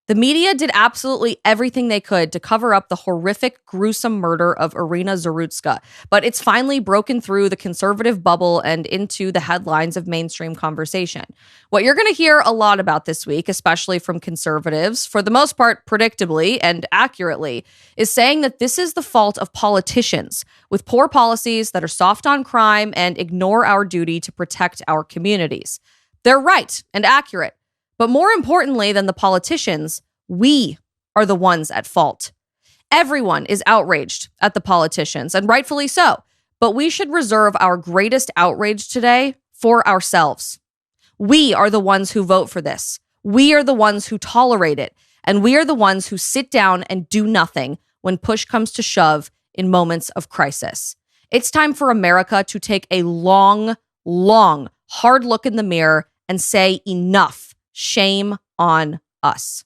The media did absolutely everything they could to cover up the horrific, gruesome murder of Iryna Zarutska, but it's finally broken through the conservative bubble and into the headlines of mainstream conversation. What you're going to hear a lot about this week, especially from conservatives, for the most part predictably and accurately, is saying that this is the fault of politicians with poor policies that are soft on crime and ignore our duty to protect our communities. They're right and accurate. But more importantly than the politicians, we are the ones at fault. Everyone is outraged at the politicians, and rightfully so. But we should reserve our greatest outrage today for ourselves. We are the ones who vote for this. We are the ones who tolerate it. And we are the ones who sit down and do nothing when push comes to shove in moments of crisis. It's time for America to take a long, hard look in the mirror and say enough. Shame on us.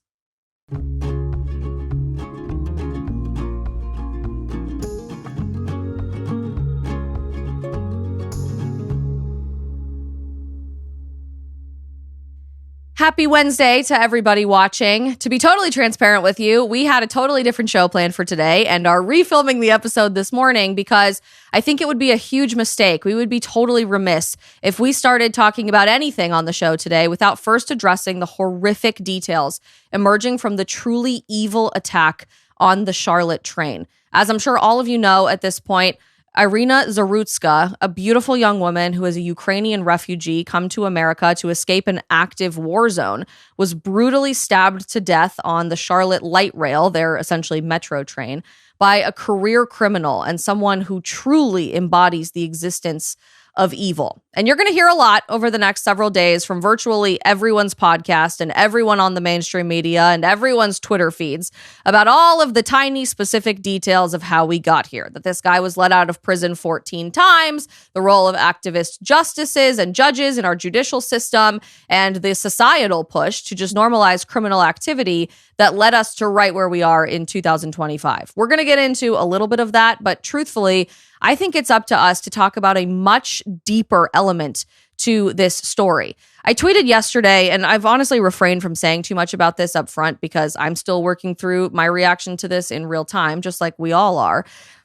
Happy Wednesday to everybody watching. To be totally transparent with you, we had a totally different show planned for today and are refilming the episode this morning because I think it would be a huge mistake. We would be totally remiss if we started talking about anything on the show today without first addressing the horrific details emerging from the truly evil attack on the Charlotte train. As I'm sure all of you know at this point, Iryna Zarutska, a beautiful young woman who is a Ukrainian refugee come to America to escape an active war zone, was brutally stabbed to death on the Charlotte light rail, their essentially metro train, by a career criminal and someone who truly embodies the existence of evil. And you're going to hear a lot over the next several days from virtually everyone's podcast and everyone on the mainstream media and everyone's Twitter feeds about all of the tiny specific details of how we got here. That this guy was let out of prison 14 times, the role of activist justices and judges in our judicial system, and the societal push to just normalize criminal activity that led us to right where we are in 2025. We're going to get into a little bit of that, but truthfully, I think it's up to us to talk about a much deeper element to this story. I tweeted yesterday, and I've honestly refrained from saying too much about this up front because I'm still working through my reaction to this in real time, just like we all are,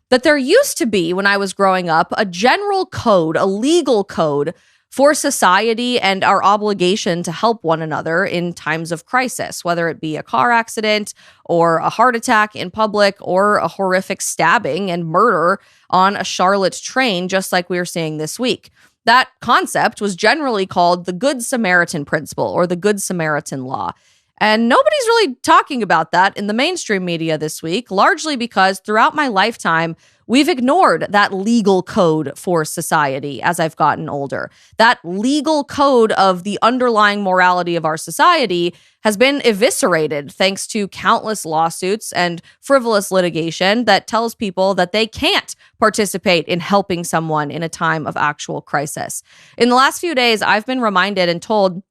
that there used to be, when I was growing up, a general code, a legal code for society and our obligation to help one another in times of crisis, whether it be a car accident or a heart attack in public or a horrific stabbing and murder on a Charlotte train, just like we were seeing this week. That concept was generally called the Good Samaritan principle or the Good Samaritan law. And nobody's really talking about that in the mainstream media this week, largely because throughout my lifetime, we've ignored that legal code for society as I've gotten older. That legal code of the underlying morality of our society has been eviscerated thanks to countless lawsuits and frivolous litigation that tells people that they can't participate in helping someone in a time of actual crisis. In the last few days, I've been reminded and told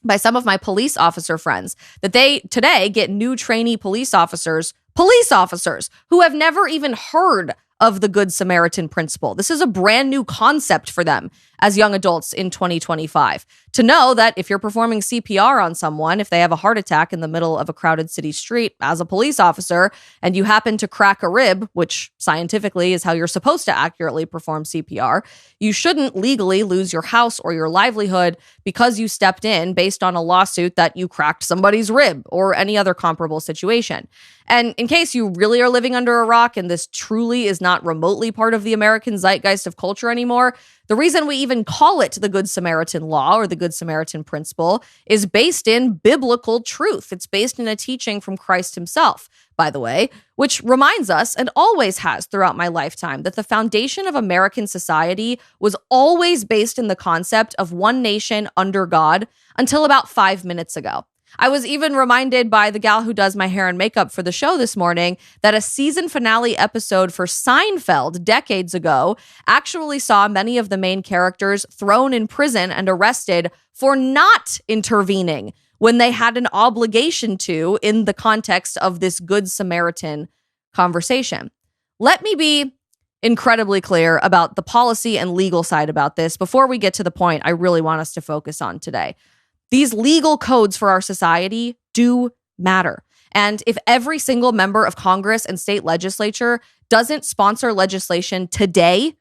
by some of my police officer friends that they today get new trainee police officers who have never even heard of the Good Samaritan principle. This is a brand new concept for them as young adults in 2025. To know that if you're performing CPR on someone, if they have a heart attack in the middle of a crowded city street as a police officer, and you happen to crack a rib, which scientifically is how you're supposed to accurately perform CPR, you shouldn't legally lose your house or your livelihood because you stepped in based on a lawsuit that you cracked somebody's rib or any other comparable situation. And in case you really are living under a rock and this truly is not remotely part of the American zeitgeist of culture anymore, the reason we even call it the Good Samaritan law or the Good Samaritan principle is based in biblical truth. It's based in a teaching from Christ himself, by the way, which reminds us, and always has throughout my lifetime, that the foundation of American society was always based in the concept of one nation under God until about 5 minutes ago. I was even reminded by the gal who does my hair and makeup for the show this morning that a season finale episode for Seinfeld decades ago actually saw many of the main characters thrown in prison and arrested for not intervening when they had an obligation to in the context of this Good Samaritan conversation. Let me be incredibly clear about the policy and legal side about this before we get to the point I really want us to focus on today. These legal codes for our society do matter. And if every single member of Congress and state legislature doesn't sponsor legislation today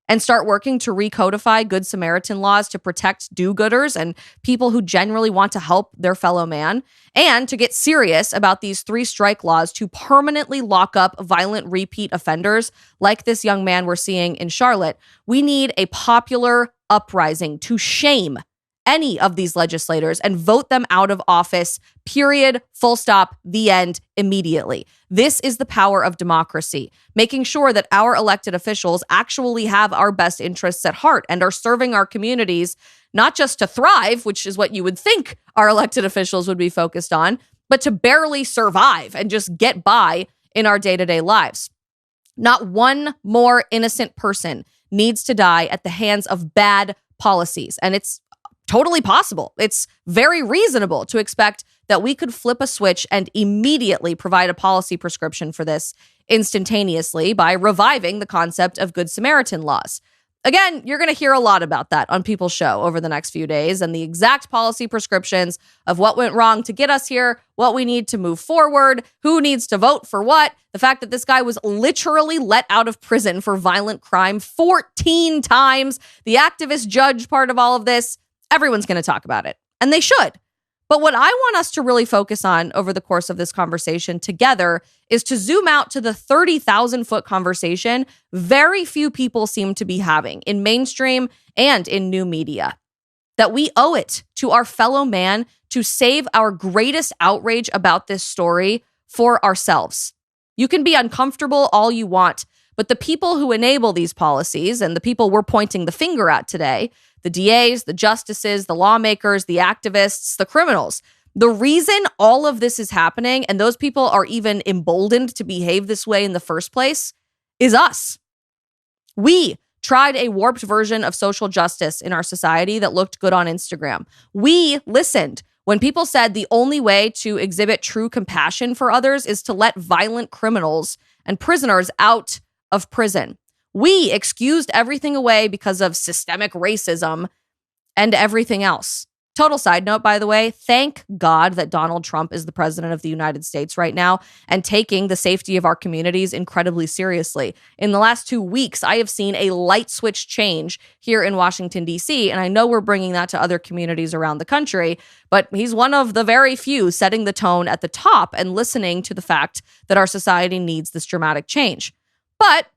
and start working to recodify Good Samaritan laws to protect do-gooders and people who genuinely want to help their fellow man, and to get serious about these 3-strike laws to permanently lock up violent repeat offenders like this young man we're seeing in Charlotte, we need a popular uprising to shame any of these legislators and vote them out of office, period, full stop, the end, immediately. This is the power of democracy, making sure that our elected officials actually have our best interests at heart and are serving our communities, not just to thrive, which is what you would think our elected officials would be focused on, but to barely survive and just get by in our day-to-day lives. Not one more innocent person needs to die at the hands of bad policies, and it's totally possible. It's very reasonable to expect that we could flip a switch and immediately provide a policy prescription for this instantaneously by reviving the concept of Good Samaritan laws. Again, you're going to hear a lot about that on People's Show over the next few days and the exact policy prescriptions of what went wrong to get us here, what we need to move forward, who needs to vote for what, the fact that this guy was literally let out of prison for violent crime 14 times, the activist judge part of all of this. Everyone's going to talk about it, and they should. But what I want us to really focus on over the course of this conversation together is to zoom out to the 30,000-foot conversation very few people seem to be having in mainstream and in new media. That we owe it to our fellow man to save our greatest outrage about this story for ourselves. You can be uncomfortable all you want, but the people who enable these policies and the people we're pointing the finger at today, the DAs, the justices, the lawmakers, the activists, the criminals. The reason all of this is happening and those people are even emboldened to behave this way in the first place is us. We tried a warped version of social justice in our society that looked good on Instagram. We listened when people said the only way to exhibit true compassion for others is to let violent criminals and prisoners out of prison. We excused everything away because of systemic racism and everything else. Total side note, by the way, thank God that Donald Trump is the president of the United States right now and taking the safety of our communities incredibly seriously. In the last 2 weeks, I have seen a light switch change here in Washington, D.C., and I know we're bringing that to other communities around the country, but he's one of the very few setting the tone at the top and listening to the fact that our society needs this dramatic change. But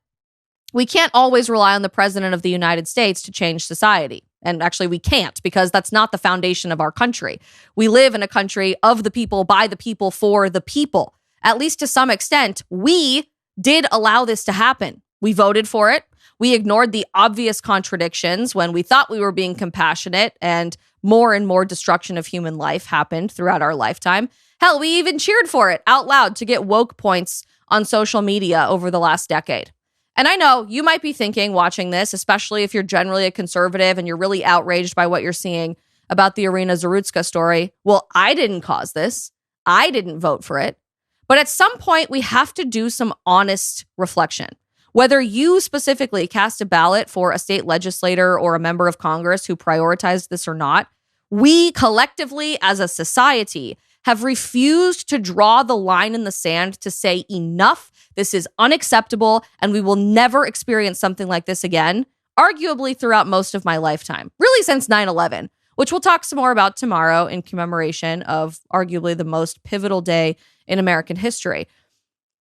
we can't always rely on the president of the United States to change society. And actually, we can't, because that's not the foundation of our country. We live in a country of the people, by the people, for the people. At least to some extent, we did allow this to happen. We voted for it. We ignored the obvious contradictions when we thought we were being compassionate, and more destruction of human life happened throughout our lifetime. Hell, we even cheered for it out loud to get woke points on social media over the last decade. And I know you might be thinking, watching this, especially if you're generally a conservative and you're really outraged by what you're seeing about the Iryna Zarutska story, well, I didn't cause this. I didn't vote for it. But at some point, we have to do some honest reflection. Whether you specifically cast a ballot for a state legislator or a member of Congress who prioritized this or not, we collectively as a society have refused to draw the line in the sand to say enough. This is unacceptable, and we will never experience something like this again, arguably throughout most of my lifetime, really since 9/11, which we'll talk some more about tomorrow in commemoration of arguably the most pivotal day in American history.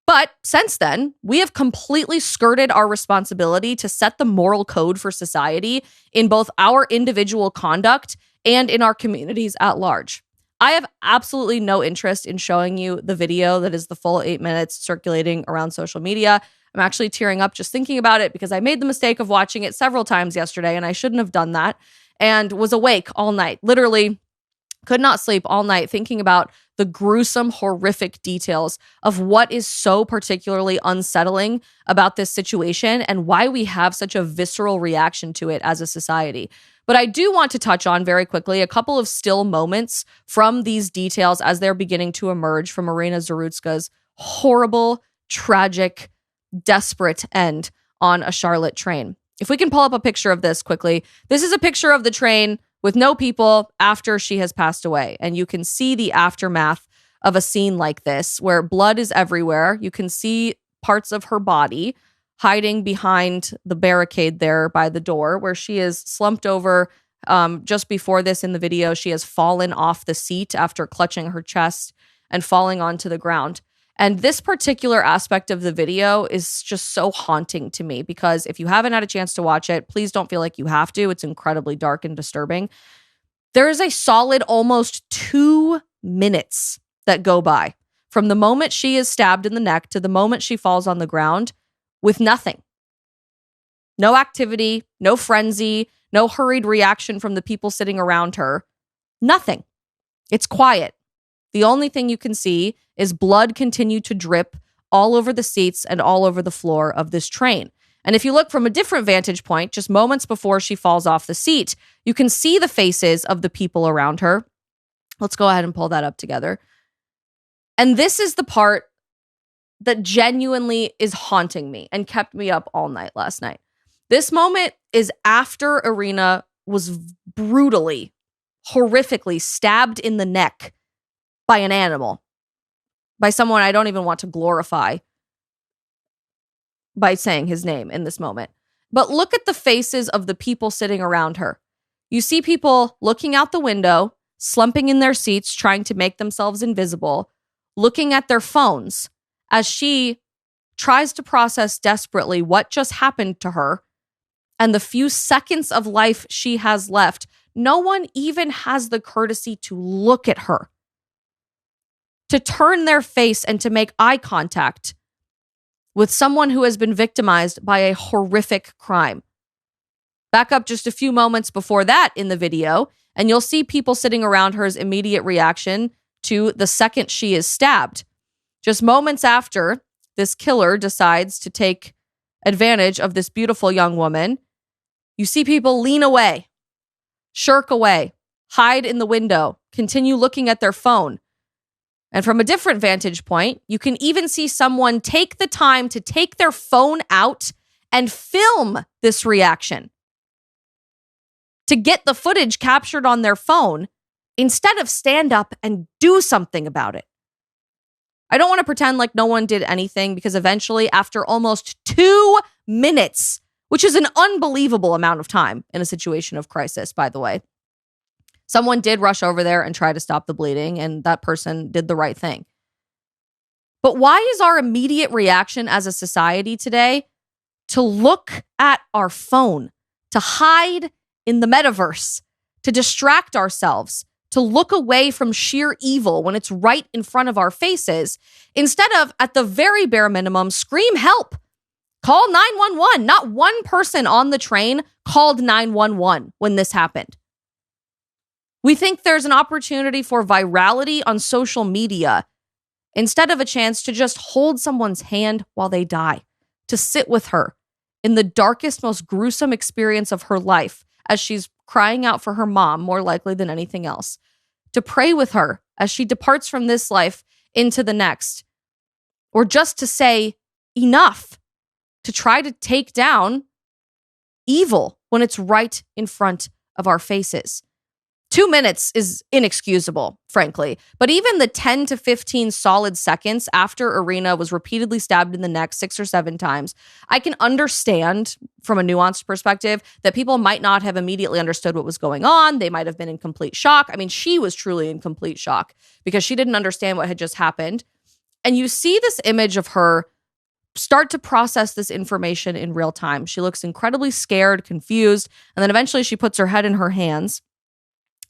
But since then, we have completely skirted our responsibility to set the moral code for society in both our individual conduct and in our communities at large. I have absolutely no interest in showing you the video that is the full 8 minutes circulating around social media. I'm actually tearing up just thinking about it because I made the mistake of watching it several times yesterday and I shouldn't have done that, and was awake all night. Literally could not sleep all night thinking about the gruesome, horrific details of what is so particularly unsettling about this situation and why we have such a visceral reaction to it as a society. But I do want to touch on very quickly a couple of still moments from these details as they're beginning to emerge from Iryna Zarutska's horrible, tragic, desperate end on a Charlotte train. If we can pull up a picture of this quickly. This is a picture of the train with no people after she has passed away. And you can see the aftermath of a scene like this where blood is everywhere. You can see parts of her body hiding behind the barricade there by the door where she is slumped over. Just before this in the video, she has fallen off the seat after clutching her chest and falling onto the ground. And this particular aspect of the video is just so haunting to me because if you haven't had a chance to watch it, please don't feel like you have to. It's incredibly dark and disturbing. There is a solid almost 2 minutes that go by from the moment she is stabbed in the neck to the moment she falls on the ground with nothing. No activity, no frenzy, no hurried reaction from the people sitting around her. Nothing. It's quiet. The only thing you can see is blood continue to drip all over the seats and all over the floor of this train. And if you look from a different vantage point, just moments before she falls off the seat, you can see the faces of the people around her. Let's go ahead and pull that up together. And this is the part that genuinely is haunting me and kept me up all night last night. This moment is after Iryna was brutally, horrifically stabbed in the neck by an animal, by someone I don't even want to glorify by saying his name in this moment. But look at the faces of the people sitting around her. You see people looking out the window, slumping in their seats, trying to make themselves invisible, looking at their phones as she tries to process desperately what just happened to her and the few seconds of life she has left. No one even has the courtesy to look at her, to turn their face and to make eye contact with someone who has been victimized by a horrific crime. Back up just a few moments before that in the video, and you'll see people sitting around her's immediate reaction to the second she is stabbed. Just moments after, this killer decides to take advantage of this beautiful young woman. You see people lean away, shirk away, hide in the window, continue looking at their phone. And from a different vantage point, you can even see someone take the time to take their phone out and film this reaction, to get the footage captured on their phone instead of stand up and do something about it. I don't want to pretend like no one did anything because eventually, after almost 2 minutes, which is an unbelievable amount of time in a situation of crisis, by the way, someone did rush over there and try to stop the bleeding, and that person did the right thing. But why is our immediate reaction as a society today to look at our phone, to hide in the metaverse, to distract ourselves, to look away from sheer evil when it's right in front of our faces, instead of, at the very bare minimum, scream help, call 911? Not one person on the train called 911 when this happened. We think there's an opportunity for virality on social media instead of a chance to just hold someone's hand while they die, to sit with her in the darkest, most gruesome experience of her life as she's crying out for her mom, more likely than anything else, to pray with her as she departs from this life into the next, or just to say enough, to try to take down evil when it's right in front of our faces. 2 minutes is inexcusable, frankly. But even the 10 to 15 solid seconds after Iryna was repeatedly stabbed in the neck 6 or 7 times, I can understand from a nuanced perspective that people might not have immediately understood what was going on. They might have been in complete shock. I mean, she was truly in complete shock because she didn't understand what had just happened. And you see this image of her start to process this information in real time. She looks incredibly scared, confused, and then eventually she puts her head in her hands.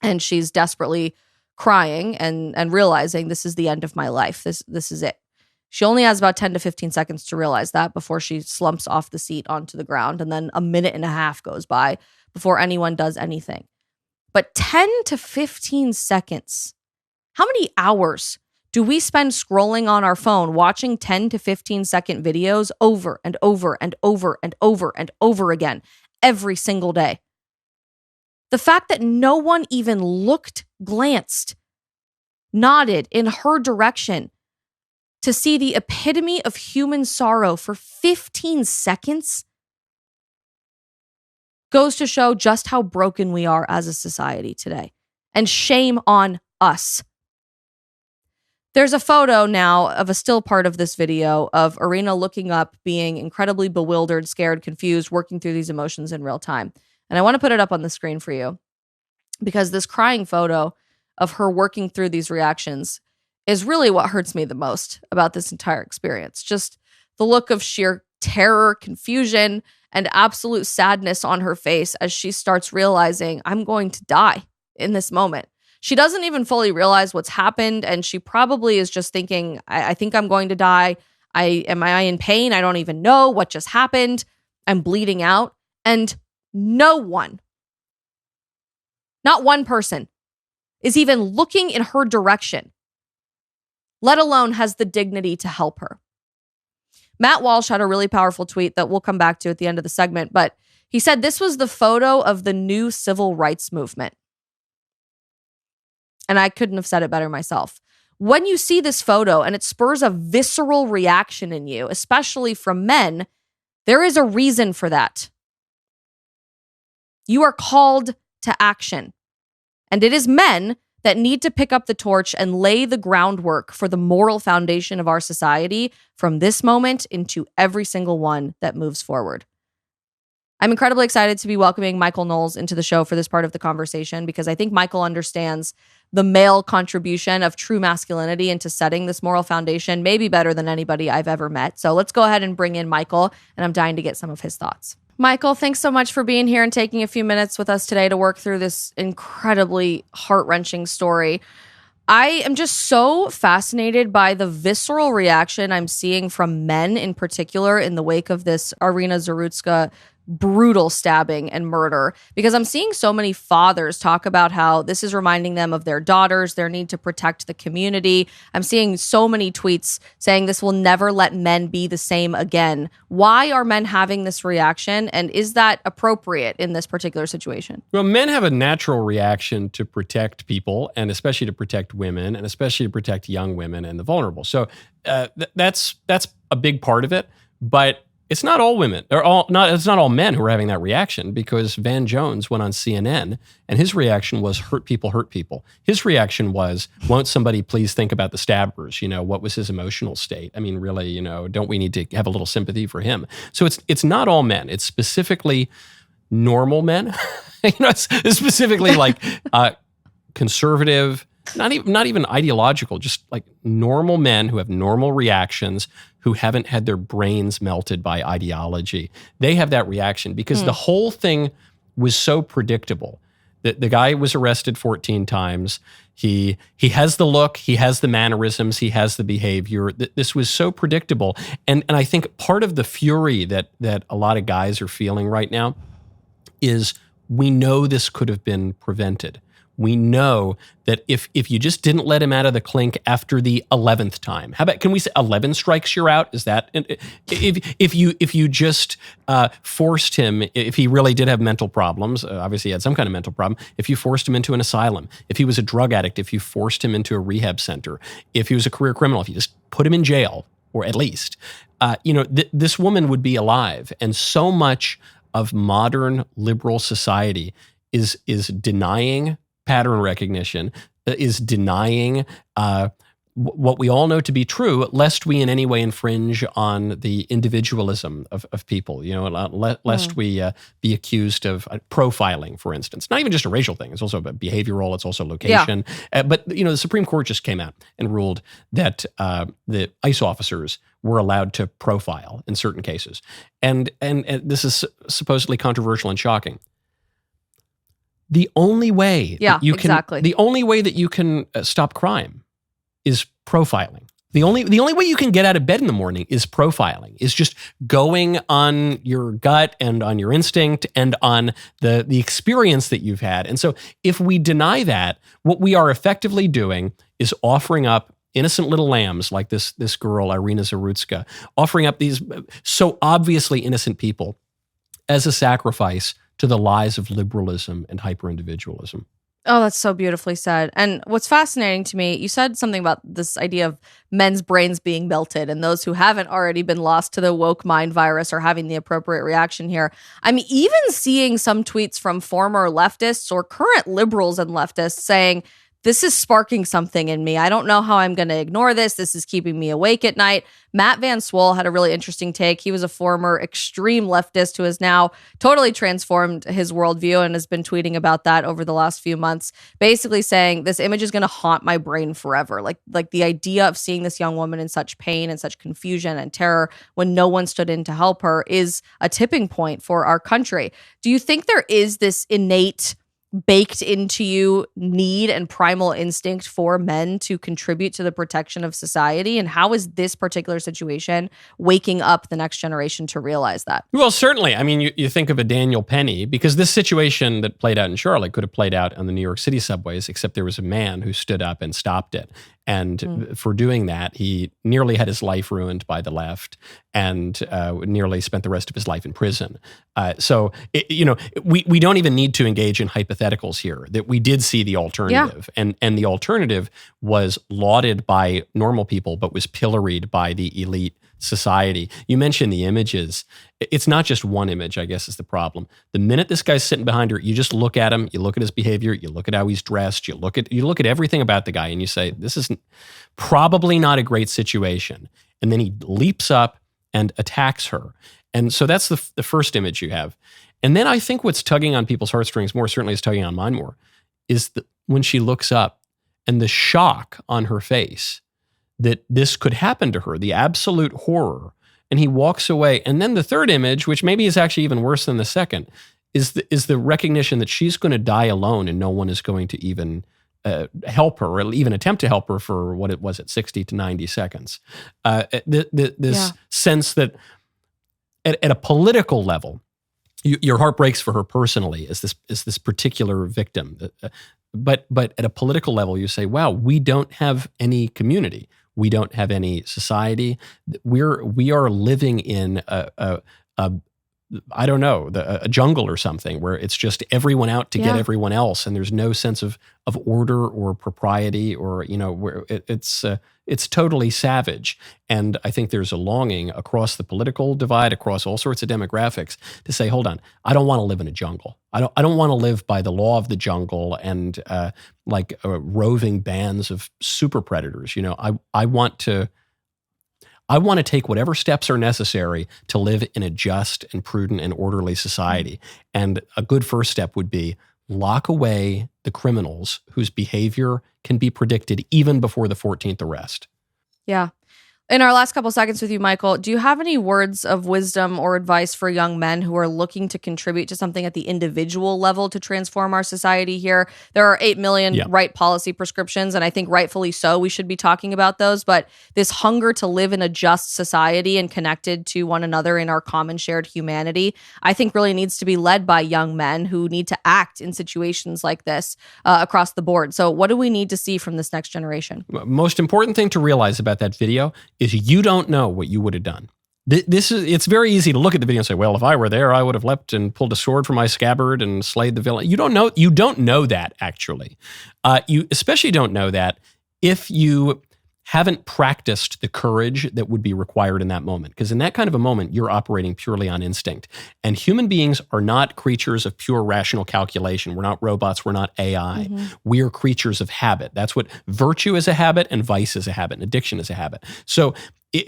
And she's desperately crying and realizing this is the end of my life. This is it. She only has about 10 to 15 seconds to realize that before she slumps off the seat onto the ground. And then a minute and a half goes by before anyone does anything. But 10 to 15 seconds. How many hours do we spend scrolling on our phone watching 10 to 15 second videos over and over and over and over and over again every single day? The fact that no one even looked, glanced, nodded in her direction to see the epitome of human sorrow for 15 seconds goes to show just how broken we are as a society today. And shame on us. There's a photo now of a still part of this video of Iryna looking up, being incredibly bewildered, scared, confused, working through these emotions in real time. And I want to put it up on the screen for you because this crying photo of her working through these reactions is really what hurts me the most about this entire experience. Just the look of sheer terror, confusion, and absolute sadness on her face as she starts realizing, I'm going to die in this moment. She doesn't even fully realize what's happened, and she probably is just thinking, I think I'm going to die. Am I in pain? I don't even know what just happened. I'm bleeding out. And no one, not one person, is even looking in her direction, let alone has the dignity to help her. Matt Walsh had a really powerful tweet that we'll come back to at the end of the segment, but he said this was the photo of the new civil rights movement. And I couldn't have said it better myself. When you see this photo and it spurs a visceral reaction in you, especially from men, there is a reason for that. You are called to action. And it is men that need to pick up the torch and lay the groundwork for the moral foundation of our society from this moment into every single one that moves forward. I'm incredibly excited to be welcoming Michael Knowles into the show for this part of the conversation because I think Michael understands the male contribution of true masculinity into setting this moral foundation maybe better than anybody I've ever met. So let's go ahead and bring in Michael, and I'm dying to get some of his thoughts. Michael, thanks so much for being here and taking a few minutes with us today to work through this incredibly heart-wrenching story. I am just so fascinated by the visceral reaction I'm seeing from men in particular in the wake of this Iryna Zarutska brutal stabbing and murder, because I'm seeing so many fathers talk about how this is reminding them of their daughters, their need to protect the community. I'm seeing so many tweets saying this will never let men be the same again. Why are men having this reaction, and is that appropriate in this particular situation? Well, men have a natural reaction to protect people, and especially to protect women, and especially to protect young women and the vulnerable. So that's a big part of it, but it's not all women, it's not all men who are having that reaction, because Van Jones went on CNN and his reaction was hurt people hurt people. His reaction was, won't somebody please think about the stabbers? What was his emotional state? I mean, really, don't we need to have a little sympathy for him? So it's not all men. It's specifically normal men. It's specifically like conservative, not even ideological, just like normal men who have normal reactions, who haven't had their brains melted by ideology. They have that reaction because the whole thing was so predictable. The guy was arrested 14 times. He has the look, he has the mannerisms, he has the behavior. This was so predictable. And I think part of the fury that a lot of guys are feeling right now is we know this could have been prevented. We know that if you just didn't let him out of the clink after the 11th time, how about, can we say 11 strikes you're out? Is that, if you just forced him, if he really did have mental problems, obviously he had some kind of mental problem, if you forced him into an asylum, if he was a drug addict, if you forced him into a rehab center, if he was a career criminal, if you just put him in jail, or at least, this woman would be alive. And so much of modern liberal society is denying pattern recognition, is denying what we all know to be true, lest we in any way infringe on the individualism of people, lest we be accused of profiling, for instance. Not even just a racial thing. It's also about behavioral. It's also location. Yeah. But, the Supreme Court just came out and ruled that the ICE officers were allowed to profile in certain cases. And this is supposedly controversial and shocking. The only way that you can, the only way that you can stop crime is profiling. The only way you can get out of bed in the morning is profiling, is just going on your gut and on your instinct and on the experience that you've had. And so if we deny that, what we are effectively doing is offering up innocent little lambs like this girl, Iryna Zarutska, offering up these so obviously innocent people as a sacrifice to the lies of liberalism and hyper-individualism. Oh, that's so beautifully said. And what's fascinating to me, you said something about this idea of men's brains being melted, and those who haven't already been lost to the woke mind virus are having the appropriate reaction here. I'm even seeing some tweets from former leftists or current liberals and leftists saying this is sparking something in me. I don't know how I'm going to ignore this. This is keeping me awake at night. Matt Van Swol had a really interesting take. He was a former extreme leftist who has now totally transformed his worldview and has been tweeting about that over the last few months, basically saying this image is going to haunt my brain forever. Like the idea of seeing this young woman in such pain and such confusion and terror when no one stood in to help her is a tipping point for our country. Do you think there is this innate, baked into you need and primal instinct for men to contribute to the protection of society? And how is this particular situation waking up the next generation to realize that? Well, certainly. I mean, you think of a Daniel Penny, because this situation that played out in Charlotte could have played out on the New York City subways, except there was a man who stood up and stopped it. And for doing that, he nearly had his life ruined by the left and nearly spent the rest of his life in prison. We don't even need to engage in hypotheticals here, that we did see the alternative. Yeah. And the alternative was lauded by normal people, but was pilloried by the elite society. You mentioned the images. It's not just one image, I guess, is the problem. The minute this guy's sitting behind her, you just look at him, you look at his behavior, you look at how he's dressed, you look at everything about the guy, and you say, this is probably not a great situation. And then he leaps up and attacks her. And so that's the first image you have. And then I think what's tugging on people's heartstrings more, certainly is tugging on mine more, is when she looks up and the shock on her face that this could happen to her, the absolute horror. And he walks away. And then the third image, which maybe is actually even worse than the second, is the recognition that she's going to die alone and no one is going to even help her or even attempt to help her for what it was at 60 to 90 seconds. This sense that at a political level, your heart breaks for her personally as this particular victim. But at a political level, you say, wow, we don't have any community. We don't have any society. We are living in a jungle or something where it's just everyone out to get everyone else, and there's no sense of order or propriety, or where it's totally savage. And I think there's a longing across the political divide, across all sorts of demographics, to say, hold on, I don't want to live in a jungle. I don't want to live by the law of the jungle and roving bands of super predators. I want to take whatever steps are necessary to live in a just and prudent and orderly society. And a good first step would be lock away the criminals whose behavior can be predicted even before the 14th arrest. Yeah. In our last couple seconds with you, Michael, do you have any words of wisdom or advice for young men who are looking to contribute to something at the individual level to transform our society here? There are 8 million right policy prescriptions, and I think rightfully so, we should be talking about those. But this hunger to live in a just society and connected to one another in our common shared humanity, I think really needs to be led by young men who need to act in situations like this across the board. So what do we need to see from this next generation? Most important thing to realize about that video is you don't know what you would have done. It's very easy to look at the video and say, well, if I were there, I would have leapt and pulled a sword from my scabbard and slayed the villain. You don't know that, actually. You especially don't know that if you haven't practiced the courage that would be required in that moment. Because in that kind of a moment, you're operating purely on instinct. And human beings are not creatures of pure rational calculation. We're not robots. We're not AI. Mm-hmm. We are creatures of habit. That's what virtue is, a habit, and vice is a habit, and addiction is a habit. So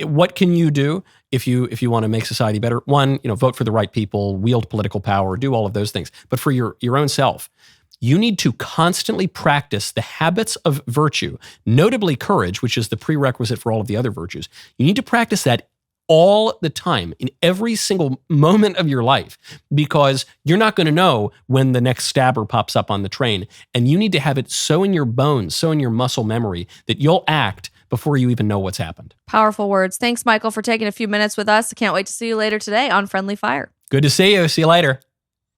what can you do if you want to make society better? One, vote for the right people, wield political power, do all of those things. But for your own self, you need to constantly practice the habits of virtue, notably courage, which is the prerequisite for all of the other virtues. You need to practice that all the time, in every single moment of your life, because you're not going to know when the next stabber pops up on the train. And you need to have it so in your bones, so in your muscle memory, that you'll act before you even know what's happened. Powerful words. Thanks, Michael, for taking a few minutes with us. I can't wait to see you later today on Friendly Fire. Good to see you. See you later.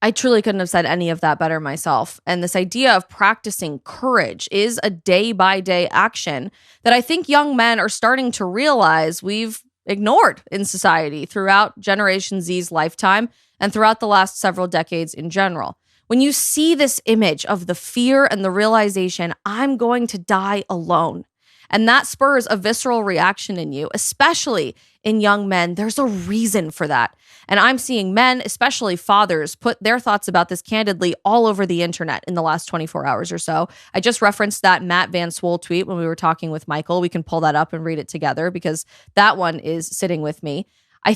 I truly couldn't have said any of that better myself. And this idea of practicing courage is a day-by-day action that I think young men are starting to realize we've ignored in society throughout Generation Z's lifetime and throughout the last several decades in general. When you see this image of the fear and the realization, I'm going to die alone, And that spurs a visceral reaction in you, especially in young men. There's a reason for that. And I'm seeing men, especially fathers, put their thoughts about this candidly all over the internet in the last 24 hours or so. I just referenced that Matt Van Swole tweet when we were talking with Michael. We can pull that up and read it together because that one is sitting with me. I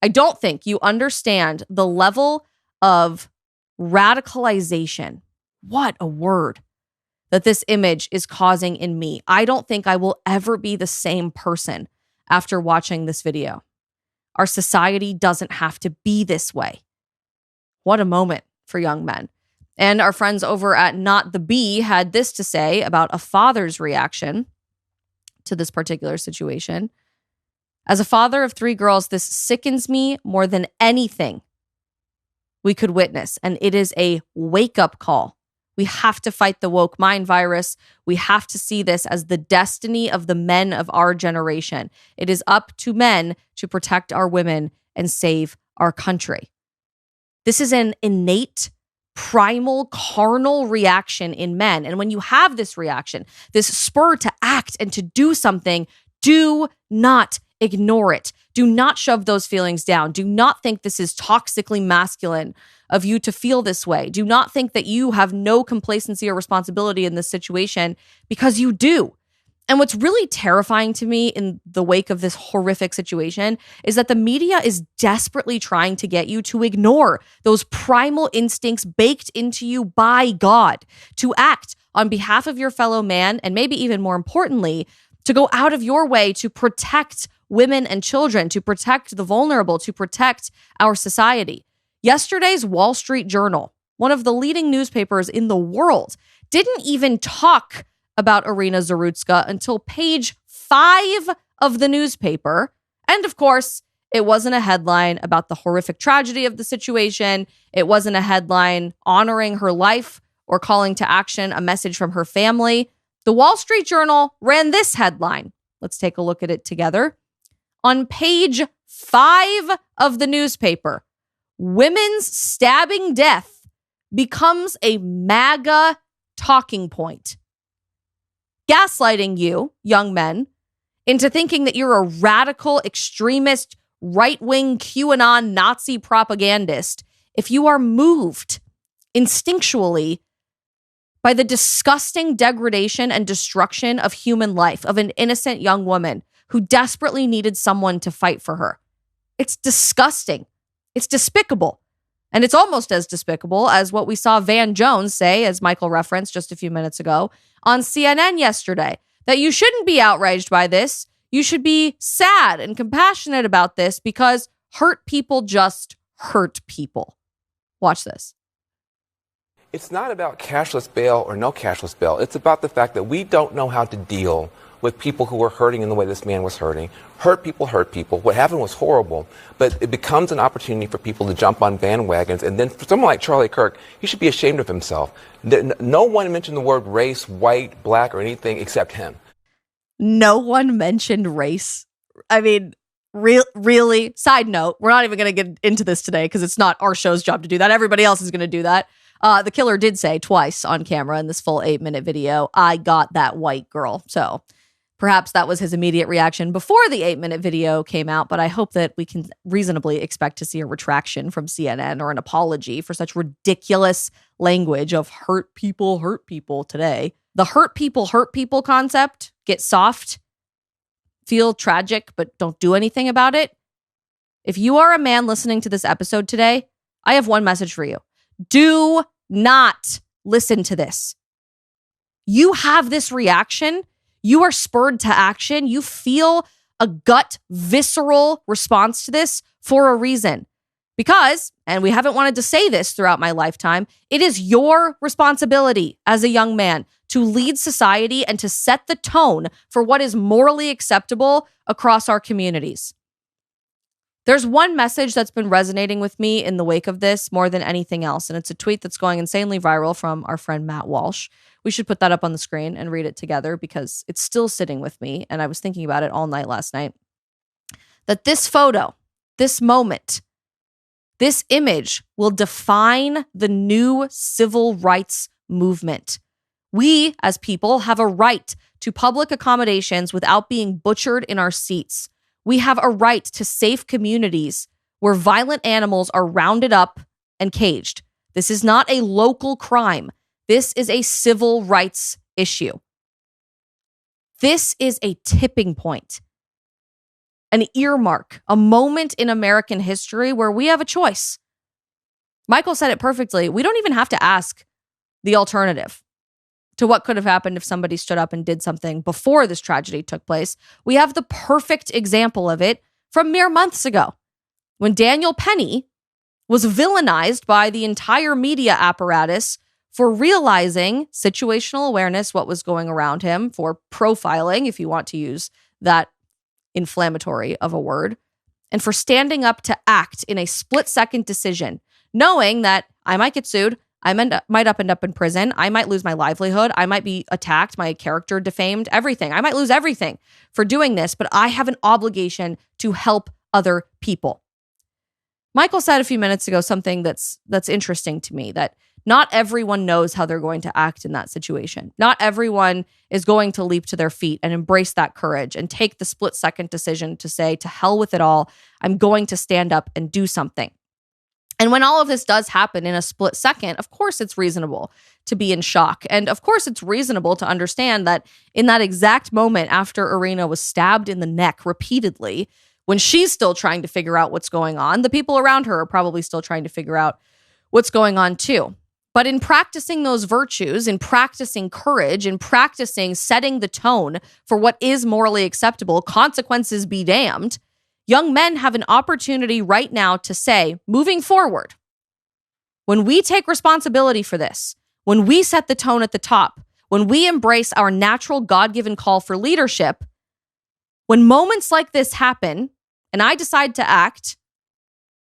don't think you understand the level of radicalization. What a word that this image is causing in me. I don't think I will ever be the same person after watching this video. Our society doesn't have to be this way. What a moment for young men. And our friends over at Not the Bee had this to say about a father's reaction to this particular situation. As a father of 3 girls, this sickens me more than anything we could witness. And it is a wake-up call. We have to fight the woke mind virus. We have to see this as the destiny of the men of our generation. It is up to men to protect our women and save our country. This is an innate, primal, carnal reaction in men. And when you have this reaction, this spur to act and to do something, do not ignore it. Do not shove those feelings down. Do not think this is toxically masculine of you to feel this way. Do not think that you have no complacency or responsibility in this situation, because you do. And what's really terrifying to me in the wake of this horrific situation is that the media is desperately trying to get you to ignore those primal instincts baked into you by God, to act on behalf of your fellow man, and maybe even more importantly, to go out of your way to protect women and children, to protect the vulnerable, to protect our society. Yesterday's Wall Street Journal, one of the leading newspapers in the world, didn't even talk about Iryna Zarutska until page 5 of the newspaper. And of course, it wasn't a headline about the horrific tragedy of the situation. It wasn't a headline honoring her life or calling to action a message from her family. The Wall Street Journal ran this headline. Let's take a look at it together. On page 5 of the newspaper, women's stabbing death becomes a MAGA talking point. Gaslighting you, young men, into thinking that you're a radical, extremist, right-wing QAnon Nazi propagandist if you are moved instinctually by the disgusting degradation and destruction of human life, of an innocent young woman who desperately needed someone to fight for her. It's disgusting. It's despicable. And it's almost as despicable as what we saw Van Jones say, as Michael referenced just a few minutes ago, on CNN yesterday, that you shouldn't be outraged by this. You should be sad and compassionate about this because hurt people just hurt people. Watch this. It's not about cashless bail or no cashless bail. It's about the fact that we don't know how to deal with people who were hurting in the way this man was hurting. Hurt people hurt people. What happened was horrible, but it becomes an opportunity for people to jump on bandwagons. And then for someone like Charlie Kirk, he should be ashamed of himself. No one mentioned the word race, white, black, or anything except him. No one mentioned race. I mean, really? Side note, we're not even going to get into this today because it's not our show's job to do that. Everybody else is going to do that. The killer did say twice on camera in this full 8-minute video, "I got that white girl." So perhaps that was his immediate reaction before the 8-minute video came out, but I hope that we can reasonably expect to see a retraction from CNN or an apology for such ridiculous language of hurt people today. The hurt people concept, get soft, feel tragic, but don't do anything about it. If you are a man listening to this episode today, I have one message for you. Do not listen to this. You have this reaction. You are spurred to action. You feel a gut, visceral response to this for a reason. Because, and we haven't wanted to say this throughout my lifetime, it is your responsibility as a young man to lead society and to set the tone for what is morally acceptable across our communities. There's one message that's been resonating with me in the wake of this more than anything else, and it's a tweet that's going insanely viral from our friend Matt Walsh. We should put that up on the screen and read it together because it's still sitting with me, and I was thinking about it all night last night. That this photo, this moment, this image will define the new civil rights movement. We, as people, have a right to public accommodations without being butchered in our seats. We have a right to safe communities where violent animals are rounded up and caged. This is not a local crime. This is a civil rights issue. This is a tipping point, an earmark, a moment in American history where we have a choice. Michael said it perfectly. We don't even have to ask the alternative to what could have happened if somebody stood up and did something before this tragedy took place. We have the perfect example of it from mere months ago when Daniel Penny was villainized by the entire media apparatus for realizing situational awareness, what was going around him, for profiling, if you want to use that inflammatory of a word, and for standing up to act in a split-second decision, knowing that I might get sued, I might end up in prison, I might lose my livelihood, I might be attacked, my character defamed, everything. I might lose everything for doing this, but I have an obligation to help other people. Michael said a few minutes ago something that's interesting to me, that not everyone knows how they're going to act in that situation. Not everyone is going to leap to their feet and embrace that courage and take the split-second decision to say, to hell with it all, I'm going to stand up and do something. And when all of this does happen in a split second, of course it's reasonable to be in shock. And of course it's reasonable to understand that in that exact moment after Iryna was stabbed in the neck repeatedly, when she's still trying to figure out what's going on, the people around her are probably still trying to figure out what's going on too. But in practicing those virtues, in practicing courage, in practicing setting the tone for what is morally acceptable, consequences be damned, young men have an opportunity right now to say, moving forward, when we take responsibility for this, when we set the tone at the top, when we embrace our natural God-given call for leadership, when moments like this happen, and I decide to act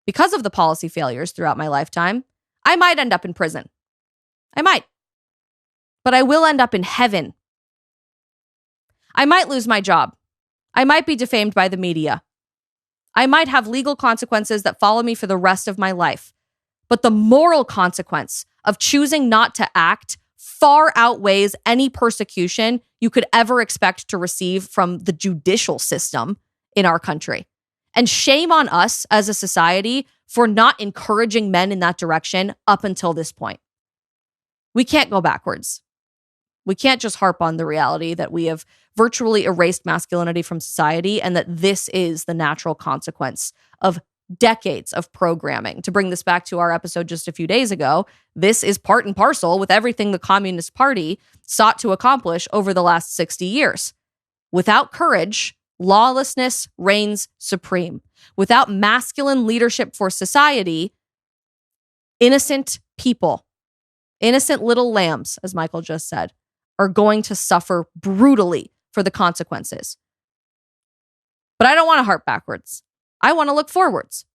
because of the policy failures throughout my lifetime, I might end up in prison. I might. But I will end up in heaven. I might lose my job. I might be defamed by the media. I might have legal consequences that follow me for the rest of my life. But the moral consequence of choosing not to act far outweighs any persecution you could ever expect to receive from the judicial system in our country. And shame on us as a society for not encouraging men in that direction up until this point. We can't go backwards. We can't just harp on the reality that we have virtually erased masculinity from society and that this is the natural consequence of decades of programming. To bring this back to our episode just a few days ago, this is part and parcel with everything the Communist Party sought to accomplish over the last 60 years. Without courage, lawlessness reigns supreme. Without masculine leadership for society, innocent people, innocent little lambs, as Michael just said, are going to suffer brutally for the consequences. But I don't want to harp backwards. I want to look forwards.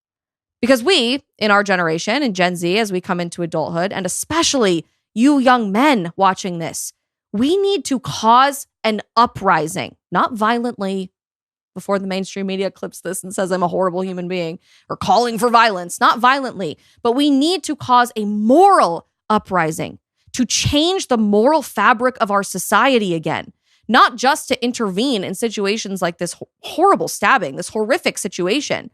Because we, in our generation, in Gen Z, as we come into adulthood, and especially you young men watching this, we need to cause an uprising, not violently, before the mainstream media clips this and says I'm a horrible human being, or calling for violence, not violently, but we need to cause a moral uprising to change the moral fabric of our society again, not just to intervene in situations like this horrible stabbing, this horrific situation,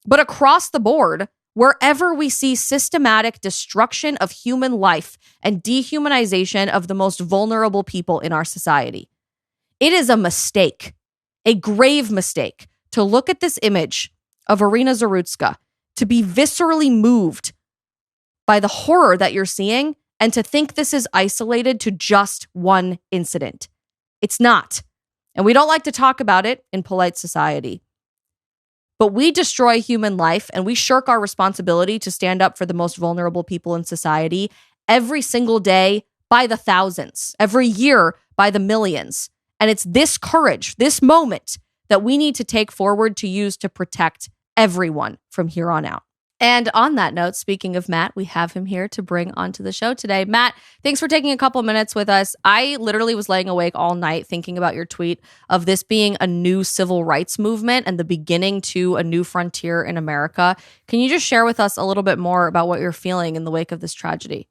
but across the board, wherever we see systematic destruction of human life and dehumanization of the most vulnerable people in our society. It is a mistake, a grave mistake, to look at this image of Iryna Zarutska, to be viscerally moved by the horror that you're seeing, and to think this is isolated to just one incident. It's not. And we don't like to talk about it in polite society. But we destroy human life and we shirk our responsibility to stand up for the most vulnerable people in society every single day by the thousands, every year by the millions. And it's this courage, this moment, that we need to take forward to use to protect everyone from here on out. And on that note, speaking of Matt, we have him here to bring onto the show today. Matt, thanks for taking a couple minutes with us. I literally was laying awake all night thinking about your tweet of this being a new civil rights movement and the beginning to a new frontier in America. Can you just share with us a little bit more about what you're feeling in the wake of this tragedy?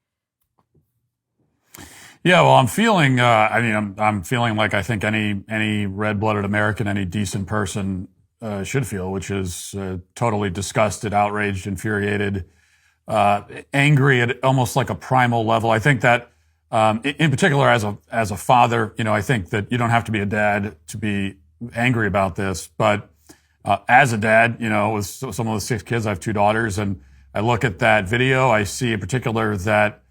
Yeah, well, I'm feeling. I'm feeling like I think any red-blooded American, any decent person should feel, which is totally disgusted, outraged, infuriated, angry at almost like a primal level. I think that, in particular, as a father, I think that you don't have to be a dad to be angry about this, but as a dad, with some of the 6 kids, I have 2 daughters, and I look at that video. I see in particular that.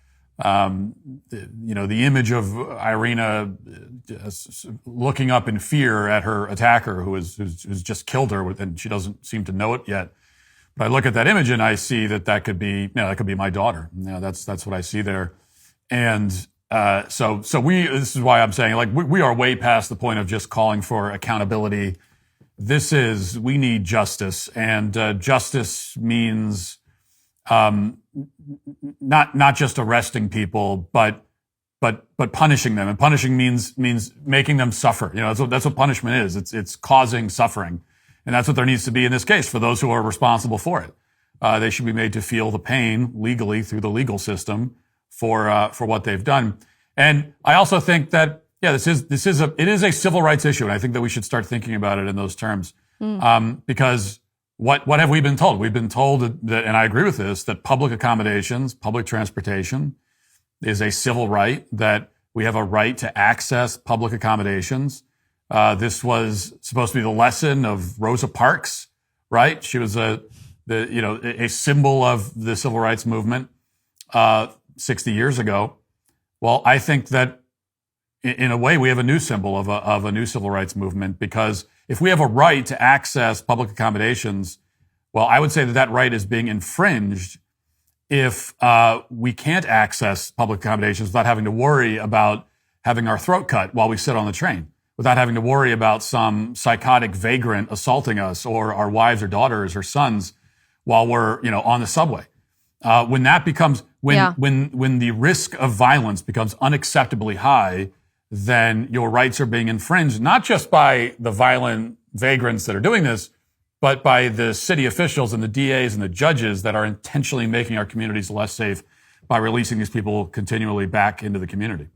The image of Iryna looking up in fear at her attacker who's just killed her, and she doesn't seem to know it yet. But I look at that image and I see that could be my daughter. That's what I see there. And so this is why I'm saying, like, we are way past the point of just calling for accountability. We need justice, and justice means not just arresting people, but punishing them. And punishing means making them suffer. That's what punishment is. It's causing suffering. And that's what there needs to be in this case for those who are responsible for it. They should be made to feel the pain legally through the legal system for what they've done. And I also think that, it is a civil rights issue. And I think that we should start thinking about it in those terms. Because what have we been told? We've been told that, and I agree with this, that public accommodations, public transportation is a civil right, that we have a right to access public accommodations. This was supposed to be the lesson of Rosa Parks, right? She was a symbol of the civil rights movement 60 years ago. Well, I think that in a way we have a new symbol of a new civil rights movement, because if we have a right to access public accommodations, well, I would say that right is being infringed if we can't access public accommodations without having to worry about having our throat cut while we sit on the train, without having to worry about some psychotic vagrant assaulting us, or our wives or daughters or sons while we're on the subway. When that becomes when the risk of violence becomes unacceptably high, then your rights are being infringed, not just by the violent vagrants that are doing this, but by the city officials and the DAs and the judges that are intentionally making our communities less safe by releasing these people continually back into the community.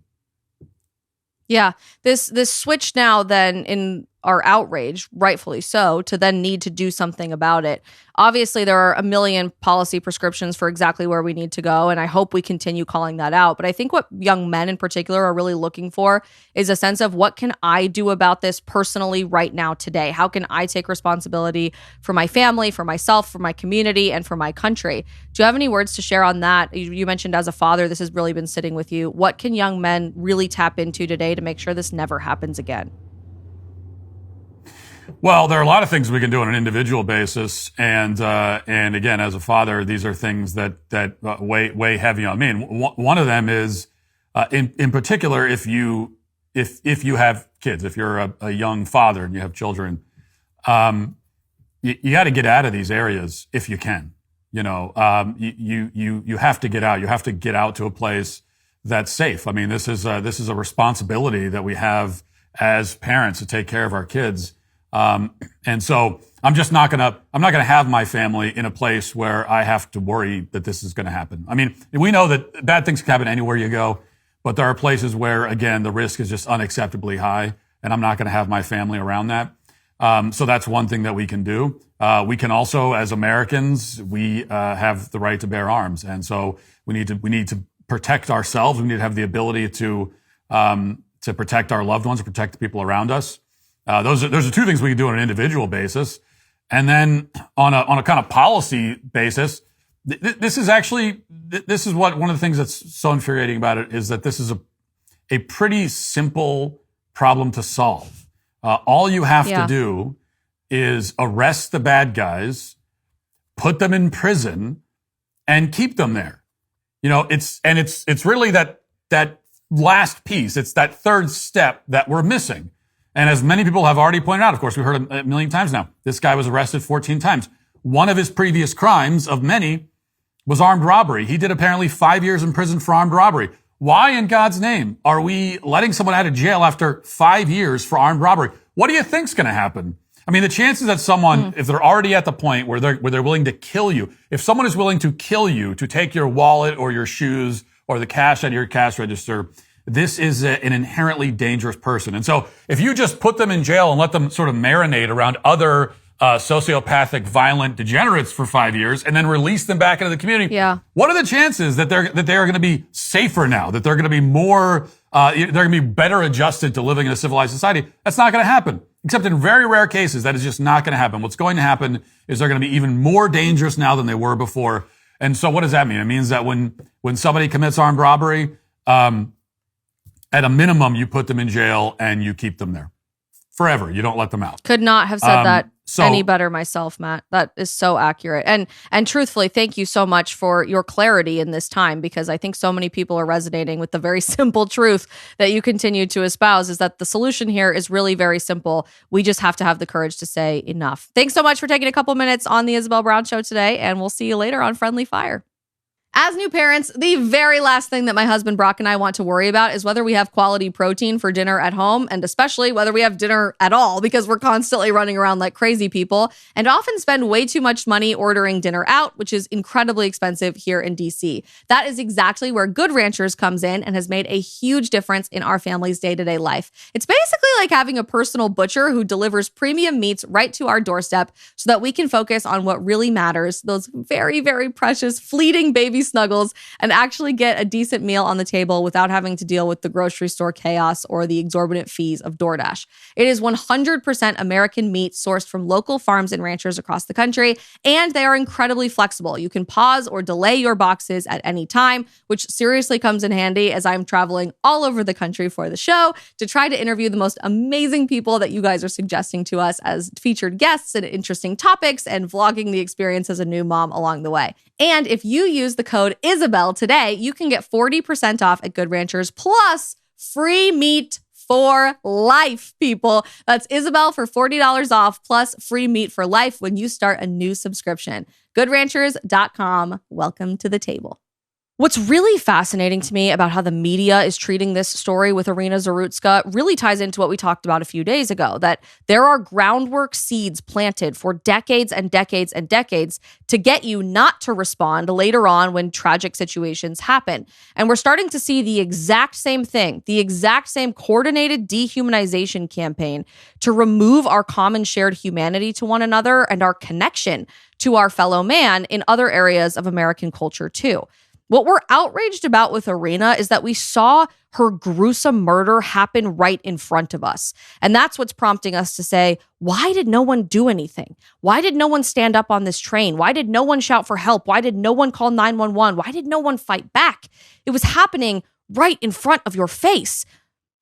Yeah, this switch now then in our outrage, rightfully so, to then need to do something about it. Obviously, there are a million policy prescriptions for exactly where we need to go, and I hope we continue calling that out. But I think what young men in particular are really looking for is a sense of, what can I do about this personally right now today? How can I take responsibility for my family, for myself, for my community, and for my country? Do you have any words to share on that? You mentioned as a father, this has really been sitting with you. What can young men really tap into today to make sure this never happens again? Well, there are a lot of things we can do on an individual basis, and again, as a father, these are things that weigh heavy on me. And one of them is, in particular, if you have kids, if you're a young father and you have children, you got to get out of these areas if you can. You have to get out. You have to get out to a place that's safe. I mean, this is a responsibility that we have as parents to take care of our kids. And so I'm not going to have my family in a place where I have to worry that this is going to happen. I mean, we know that bad things can happen anywhere you go, but there are places where, again, the risk is just unacceptably high, and I'm not going to have my family around that. So that's one thing that we can do. We can also, as Americans, we have the right to bear arms. And so we need to protect ourselves. We need to have the ability to protect our loved ones, to protect the people around us. Those are two things we can do on an individual basis. And then on a kind of policy basis, this is what one of the things that's so infuriating about it is that this is a pretty simple problem to solve. All you have to do is arrest the bad guys, put them in prison, and keep them there. It's really that last piece. It's that third step that we're missing. And as many people have already pointed out, of course, we've heard a million times now, this guy was arrested 14 times. One of his previous crimes of many was armed robbery. He did apparently 5 years in prison for armed robbery. Why in God's name are we letting someone out of jail after 5 years for armed robbery? What do you think's going to happen? I mean, the chances that someone, if they're already at the point where they're willing to kill you, if someone is willing to kill you, to take your wallet or your shoes or the cash out of your cash register, this is an inherently dangerous person. And so if you just put them in jail and let them sort of marinate around other sociopathic, violent degenerates for 5 years and then release them back into the community, what are the chances that they are going to be safer now, that they're going to be more, they're going to be better adjusted to living in a civilized society? That's not going to happen. Except in very rare cases, that is just not going to happen. What's going to happen is they're going to be even more dangerous now than they were before. And so what does that mean? It means that when somebody commits armed robbery, at a minimum, you put them in jail and you keep them there forever. You don't let them out. Could not have said that any better myself, Matt. That is so accurate. And truthfully, thank you so much for your clarity in this time, because I think so many people are resonating with the very simple truth that you continue to espouse, is that the solution here is really very simple. We just have to have the courage to say enough. Thanks so much for taking a couple minutes on the Isabel Brown Show today, and we'll see you later on Friendly Fire. As new parents, the very last thing that my husband Brock and I want to worry about is whether we have quality protein for dinner at home, and especially whether we have dinner at all, because we're constantly running around like crazy people and often spend way too much money ordering dinner out, which is incredibly expensive here in DC. That is exactly where Good Ranchers comes in and has made a huge difference in our family's day-to-day life. It's basically like having a personal butcher who delivers premium meats right to our doorstep so that we can focus on what really matters, those very, very precious, fleeting baby snuggles, and actually get a decent meal on the table without having to deal with the grocery store chaos or the exorbitant fees of DoorDash. It is 100% American meat sourced from local farms and ranchers across the country, and they are incredibly flexible. You can pause or delay your boxes at any time, which seriously comes in handy as I'm traveling all over the country for the show to try to interview the most amazing people that you guys are suggesting to us as featured guests and interesting topics, and vlogging the experience as a new mom along the way. And if you use the code Isabel today, you can get 40% off at Good Ranchers plus free meat for life, people. That's Isabel for $40 off plus free meat for life when you start a new subscription. GoodRanchers.com. Welcome to the table. What's really fascinating to me about how the media is treating this story with Iryna Zarutska really ties into what we talked about a few days ago, that there are groundwork seeds planted for decades and decades and decades to get you not to respond later on when tragic situations happen. And we're starting to see the exact same thing, the exact same coordinated dehumanization campaign to remove our common shared humanity to one another and our connection to our fellow man in other areas of American culture too. What we're outraged about with Iryna is that we saw her gruesome murder happen right in front of us. And that's what's prompting us to say, why did no one do anything? Why did no one stand up on this train? Why did no one shout for help? Why did no one call 911? Why did no one fight back? It was happening right in front of your face.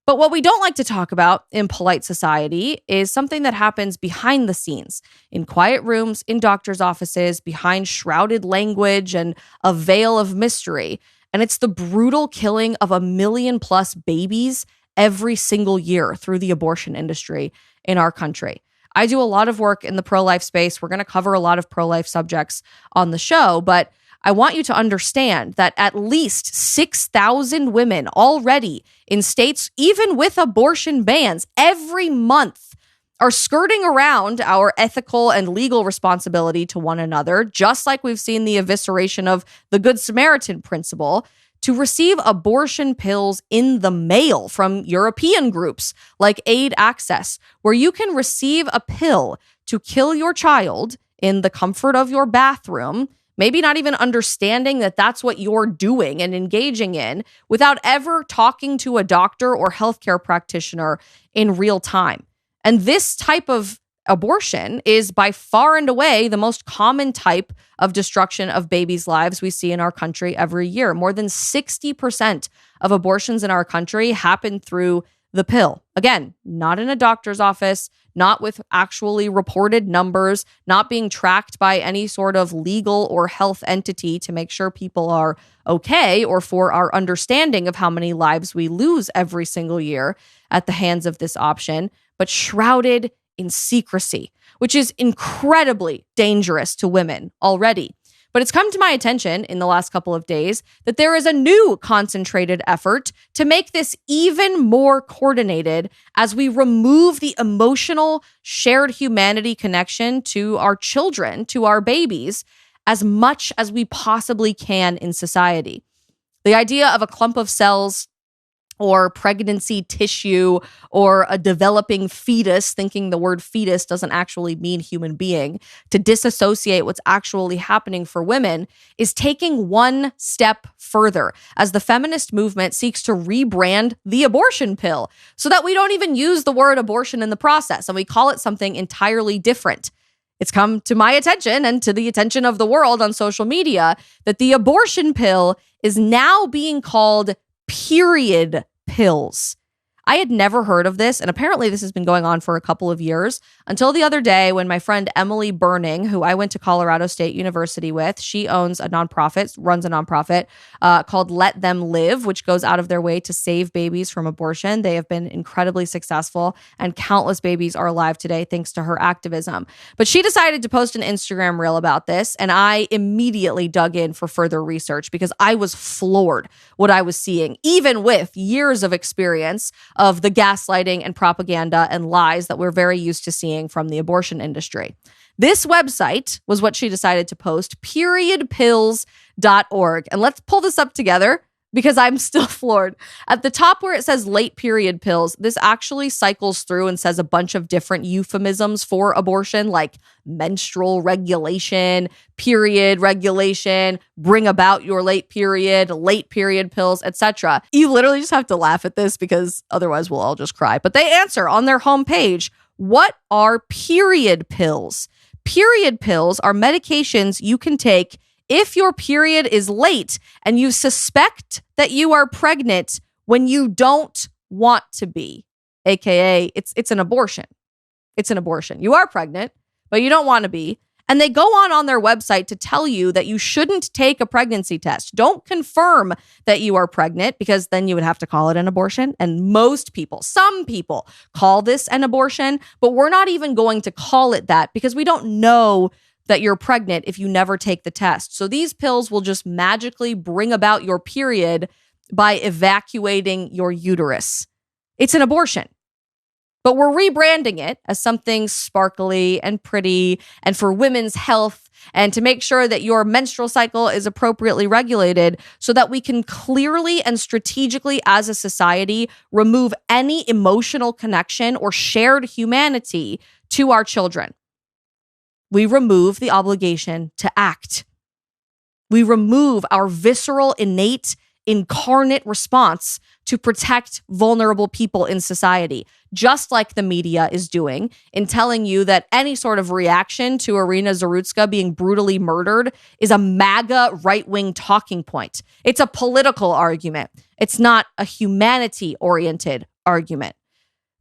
But what we don't like to talk about in polite society is something that happens behind the scenes, in quiet rooms, in doctors' offices, behind shrouded language and a veil of mystery. And it's the brutal killing of 1 million+ babies every single year through the abortion industry in our country. I do a lot of work in the pro-life space. We're going to cover a lot of pro-life subjects on the show, but I want you to understand that at least 6,000 women already in states, even with abortion bans, every month are skirting around our ethical and legal responsibility to one another, just like we've seen the evisceration of the Good Samaritan principle, to receive abortion pills in the mail from European groups like Aid Access, where you can receive a pill to kill your child in the comfort of your bathroom, maybe not even understanding that that's what you're doing and engaging in, without ever talking to a doctor or healthcare practitioner in real time. And this type of abortion is by far and away the most common type of destruction of babies' lives we see in our country every year. More than 60% of abortions in our country happen through the pill. Again, not in a doctor's office, not with actually reported numbers, not being tracked by any sort of legal or health entity to make sure people are okay, or for our understanding of how many lives we lose every single year at the hands of this option, but shrouded in secrecy, which is incredibly dangerous to women already. But it's come to my attention in the last couple of days that there is a new concentrated effort to make this even more coordinated as we remove the emotional shared humanity connection to our children, to our babies, as much as we possibly can in society. The idea of a clump of cells or pregnancy tissue or a developing fetus, thinking the word fetus doesn't actually mean human being, to disassociate what's actually happening for women, is taking one step further as the feminist movement seeks to rebrand the abortion pill so that we don't even use the word abortion in the process and we call it something entirely different. It's come to my attention and to the attention of the world on social media that the abortion pill is now being called period pills. I had never heard of this, and apparently this has been going on for a couple of years until the other day when my friend Emily Burning, who I went to Colorado State University with, she owns a nonprofit, runs a nonprofit called Let Them Live, which goes out of their way to save babies from abortion. They have been incredibly successful, and countless babies are alive today thanks to her activism. But she decided to post an Instagram reel about this, and I immediately dug in for further research because I was floored what I was seeing, even with years of experience of the gaslighting and propaganda and lies that we're very used to seeing from the abortion industry. This website was what she decided to post, periodpills.org. And let's pull this up together because I'm still floored. At the top where it says late period pills, this actually cycles through and says a bunch of different euphemisms for abortion, like menstrual regulation, period regulation, bring about your late period pills, etc. You literally just have to laugh at this because otherwise we'll all just cry. But they answer on their homepage, what are period pills? Period pills are medications you can take if your period is late and you suspect that you are pregnant when you don't want to be, aka it's an abortion. It's an abortion. You are pregnant, but you don't want to be. And they go on their website to tell you that you shouldn't take a pregnancy test. Don't confirm that you are pregnant because then you would have to call it an abortion. And most people, some people call this an abortion, but we're not even going to call it that because we don't know that you're pregnant if you never take the test. So these pills will just magically bring about your period by evacuating your uterus. It's an abortion. But we're rebranding it as something sparkly and pretty and for women's health and to make sure that your menstrual cycle is appropriately regulated so that we can clearly and strategically as a society remove any emotional connection or shared humanity to our children. We remove the obligation to act. We remove our visceral, innate, incarnate response to protect vulnerable people in society, just like the media is doing in telling you that any sort of reaction to Iryna Zarutska being brutally murdered is a MAGA right-wing talking point. It's a political argument. It's not a humanity-oriented argument.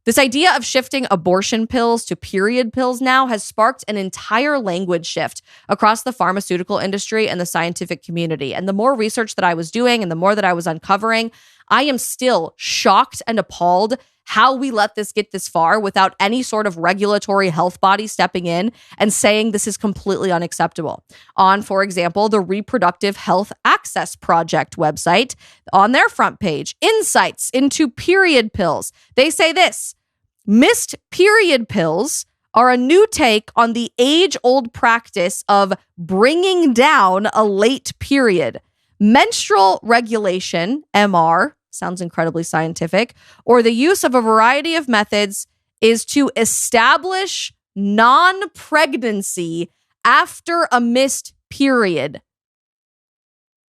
This idea of shifting abortion pills to period pills now has sparked an entire language shift across the pharmaceutical industry and the scientific community. And the more research that I was doing and the more that I was uncovering, I am still shocked and appalled how we let this get this far without any sort of regulatory health body stepping in and saying this is completely unacceptable. On, for example, the Reproductive Health Access Project website, on their front page, insights into period pills. They say this: missed period pills are a new take on the age-old practice of bringing down a late period. Menstrual regulation, MR, sounds incredibly scientific, or the use of a variety of methods is to establish non-pregnancy after a missed period.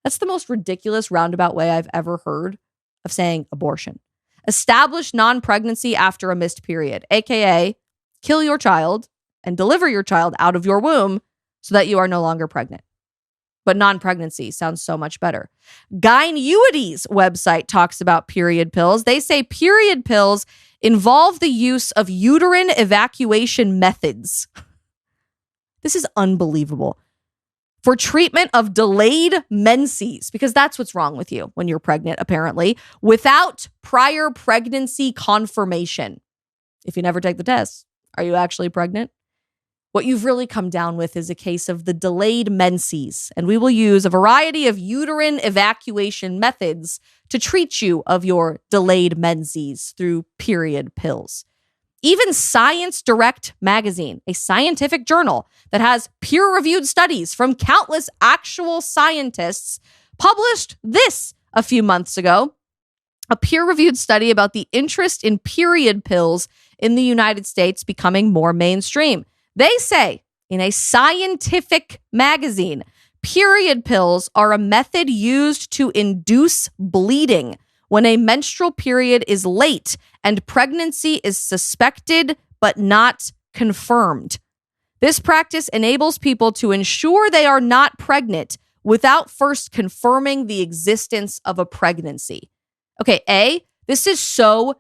That's the most ridiculous roundabout way I've ever heard of saying abortion. Establish non-pregnancy after a missed period, aka kill your child and deliver your child out of your womb so that you are no longer pregnant. But non-pregnancy sounds so much better. Gynuity's website talks about period pills. They say period pills involve the use of uterine evacuation methods. This is unbelievable. For treatment of delayed menses, because that's what's wrong with you when you're pregnant, apparently, without prior pregnancy confirmation. If you never take the test, are you actually pregnant? What you've really come down with is a case of the delayed menses, and we will use a variety of uterine evacuation methods to treat you of your delayed menses through period pills. Even Science Direct magazine, a scientific journal that has peer-reviewed studies from countless actual scientists, published this a few months ago a peer-reviewed study about the interest in period pills in the United States becoming more mainstream. They say in a scientific magazine, period pills are a method used to induce bleeding when a menstrual period is late and pregnancy is suspected but not confirmed. This practice enables people to ensure they are not pregnant without first confirming the existence of a pregnancy. Okay, this is so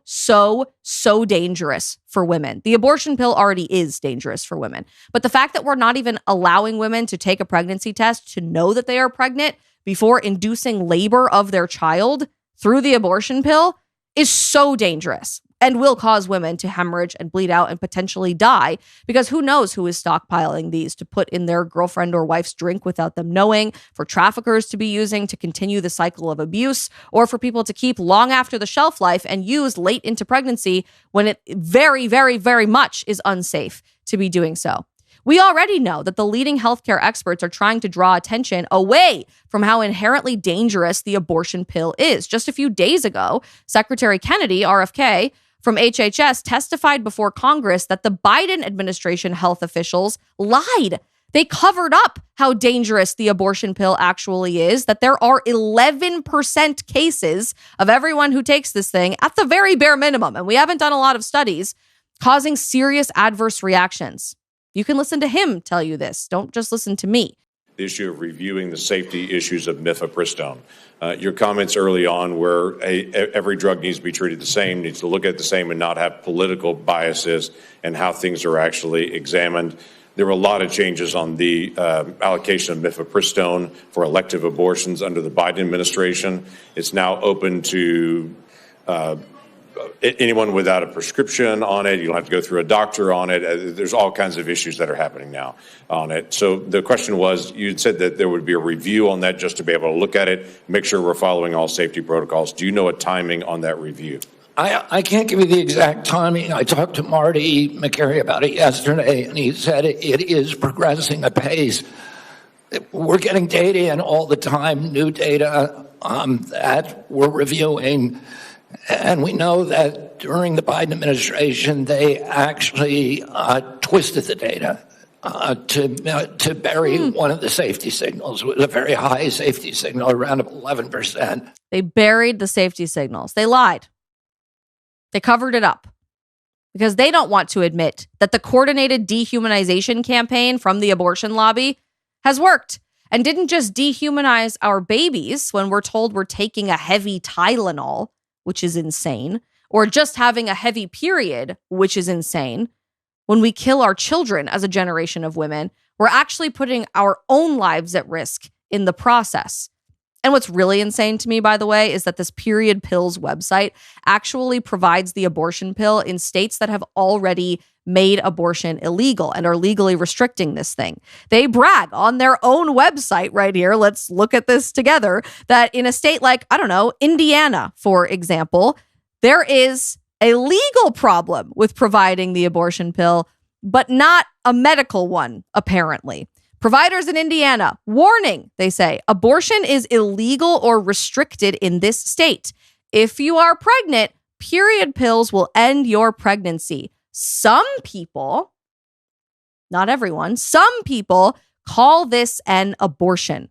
dangerous for women. The abortion pill already is dangerous for women. But the fact that we're not even allowing women to take a pregnancy test to know that they are pregnant before inducing labor of their child through the abortion pill is so dangerous and will cause women to hemorrhage and bleed out and potentially die, because who knows who is stockpiling these to put in their girlfriend or wife's drink without them knowing, for traffickers to be using to continue the cycle of abuse, or for people to keep long after the shelf life and use late into pregnancy when it very much is unsafe to be doing so. We already know that the leading healthcare experts are trying to draw attention away from how inherently dangerous the abortion pill is. Just a few days ago, Secretary Kennedy, RFK, from HHS testified before Congress that the Biden administration health officials lied. They covered up how dangerous the abortion pill actually is, that there are 11% cases of everyone who takes this thing at the very bare minimum, and we haven't done a lot of studies, causing serious adverse reactions. You can listen to him tell you this. Don't just listen to me. The issue of reviewing the safety issues of mifepristone. Your comments early on were every drug needs to be treated the same, needs to look at the same and not have political biases and how things are actually examined. There were a lot of changes on the allocation of mifepristone for elective abortions under the Biden administration. It's now open to anyone without a prescription on it. You don't have to go through a doctor on it. There's all kinds of issues that are happening now on it. So the question was, you'd said that there would be a review on that just to be able to look at it, make sure we're following all safety protocols. Do you know a timing on that review? I can't give you the exact timing. I talked to Marty McCary about it yesterday, and he said it is progressing apace. We're getting data in all the time, new data that we're reviewing. And we know that during the Biden administration, they actually twisted the data to bury one of the safety signals. It was a very high safety signal, around 11%. They buried the safety signals. They lied. They covered it up because they don't want to admit that the coordinated dehumanization campaign from the abortion lobby has worked and didn't just dehumanize our babies when we're told we're taking a heavy Tylenol, which is insane, or just having a heavy period, which is insane. When we kill our children as a generation of women, we're actually putting our own lives at risk in the process. And what's really insane to me, by the way, is that this period pills website actually provides the abortion pill in states that have already made abortion illegal and are legally restricting this thing. They brag on their own website right here. Let's look at this together. That in a state like, I don't know, Indiana, for example, there is a legal problem with providing the abortion pill, but not a medical one, apparently. Providers in Indiana, warning, they say, abortion is illegal or restricted in this state. If you are pregnant, period pills will end your pregnancy. Some people, not everyone, some people call this an abortion.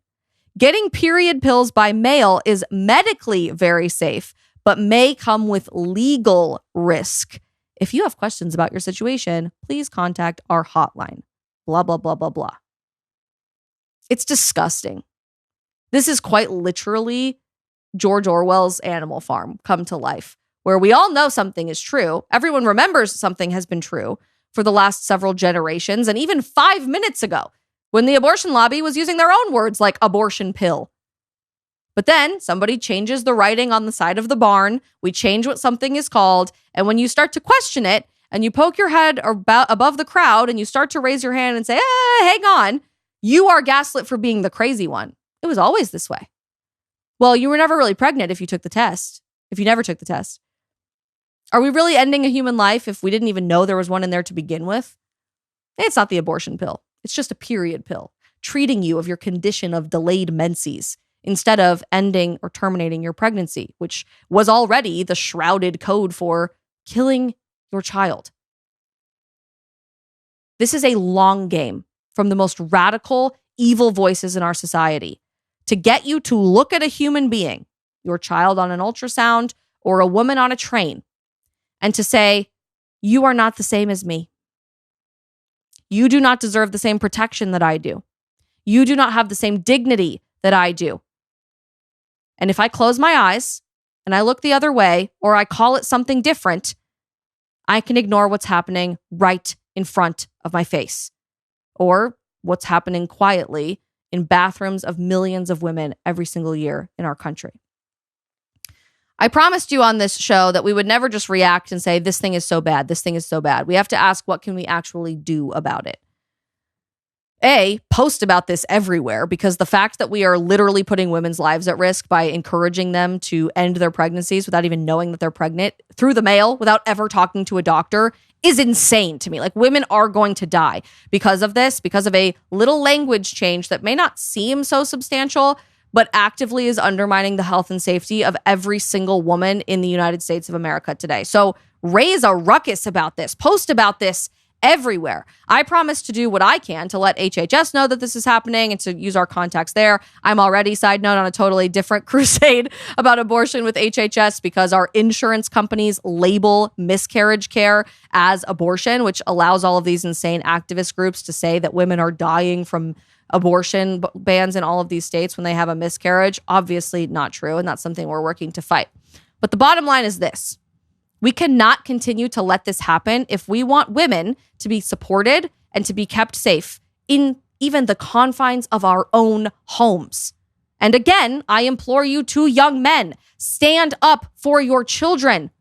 Getting period pills by mail is medically very safe, but may come with legal risk. If you have questions about your situation, please contact our hotline. Blah, blah, blah, blah, blah. It's disgusting. This is quite literally George Orwell's Animal Farm come to life, where we all know something is true. Everyone remembers something has been true for the last several generations, and even 5 minutes ago, when the abortion lobby was using their own words like abortion pill. But then somebody changes the writing on the side of the barn, we change what something is called, and when you start to question it, and you poke your head above the crowd, and you start to raise your hand and say, hang on, you are gaslit for being the crazy one. It was always this way. Well, you were never really pregnant if you took the test, if you never took the test. Are we really ending a human life if we didn't even know there was one in there to begin with? It's not the abortion pill. It's just a period pill, treating you of your condition of delayed menses instead of ending or terminating your pregnancy, which was already the shrouded code for killing your child. This is a long game from the most radical, evil voices in our society to get you to look at a human being, your child on an ultrasound or a woman on a train, and to say, you are not the same as me. You do not deserve the same protection that I do. You do not have the same dignity that I do. And if I close my eyes and I look the other way, or I call it something different, I can ignore what's happening right in front of my face, or what's happening quietly in bathrooms of millions of women every single year in our country. I promised you on this show that we would never just react and say, this thing is so bad, this thing is so bad. We have to ask, what can we actually do about it? Post about this everywhere, because the fact that we are literally putting women's lives at risk by encouraging them to end their pregnancies without even knowing that they're pregnant through the mail without ever talking to a doctor is insane to me. Like, women are going to die because of this, because of a little language change that may not seem so substantial, but actively is undermining the health and safety of every single woman in the United States of America today. So raise a ruckus about this, post about this everywhere. I promise to do what I can to let HHS know that this is happening and to use our contacts there. I'm already, side note, on a totally different crusade about abortion with HHS because our insurance companies label miscarriage care as abortion, which allows all of these insane activist groups to say that women are dying from abortion bans in all of these states when they have a miscarriage. Obviously not true, and that's something we're working to fight. But the bottom line is this. We cannot continue to let this happen if we want women to be supported and to be kept safe in even the confines of our own homes. And again, I implore you, two young men, stand up for your children.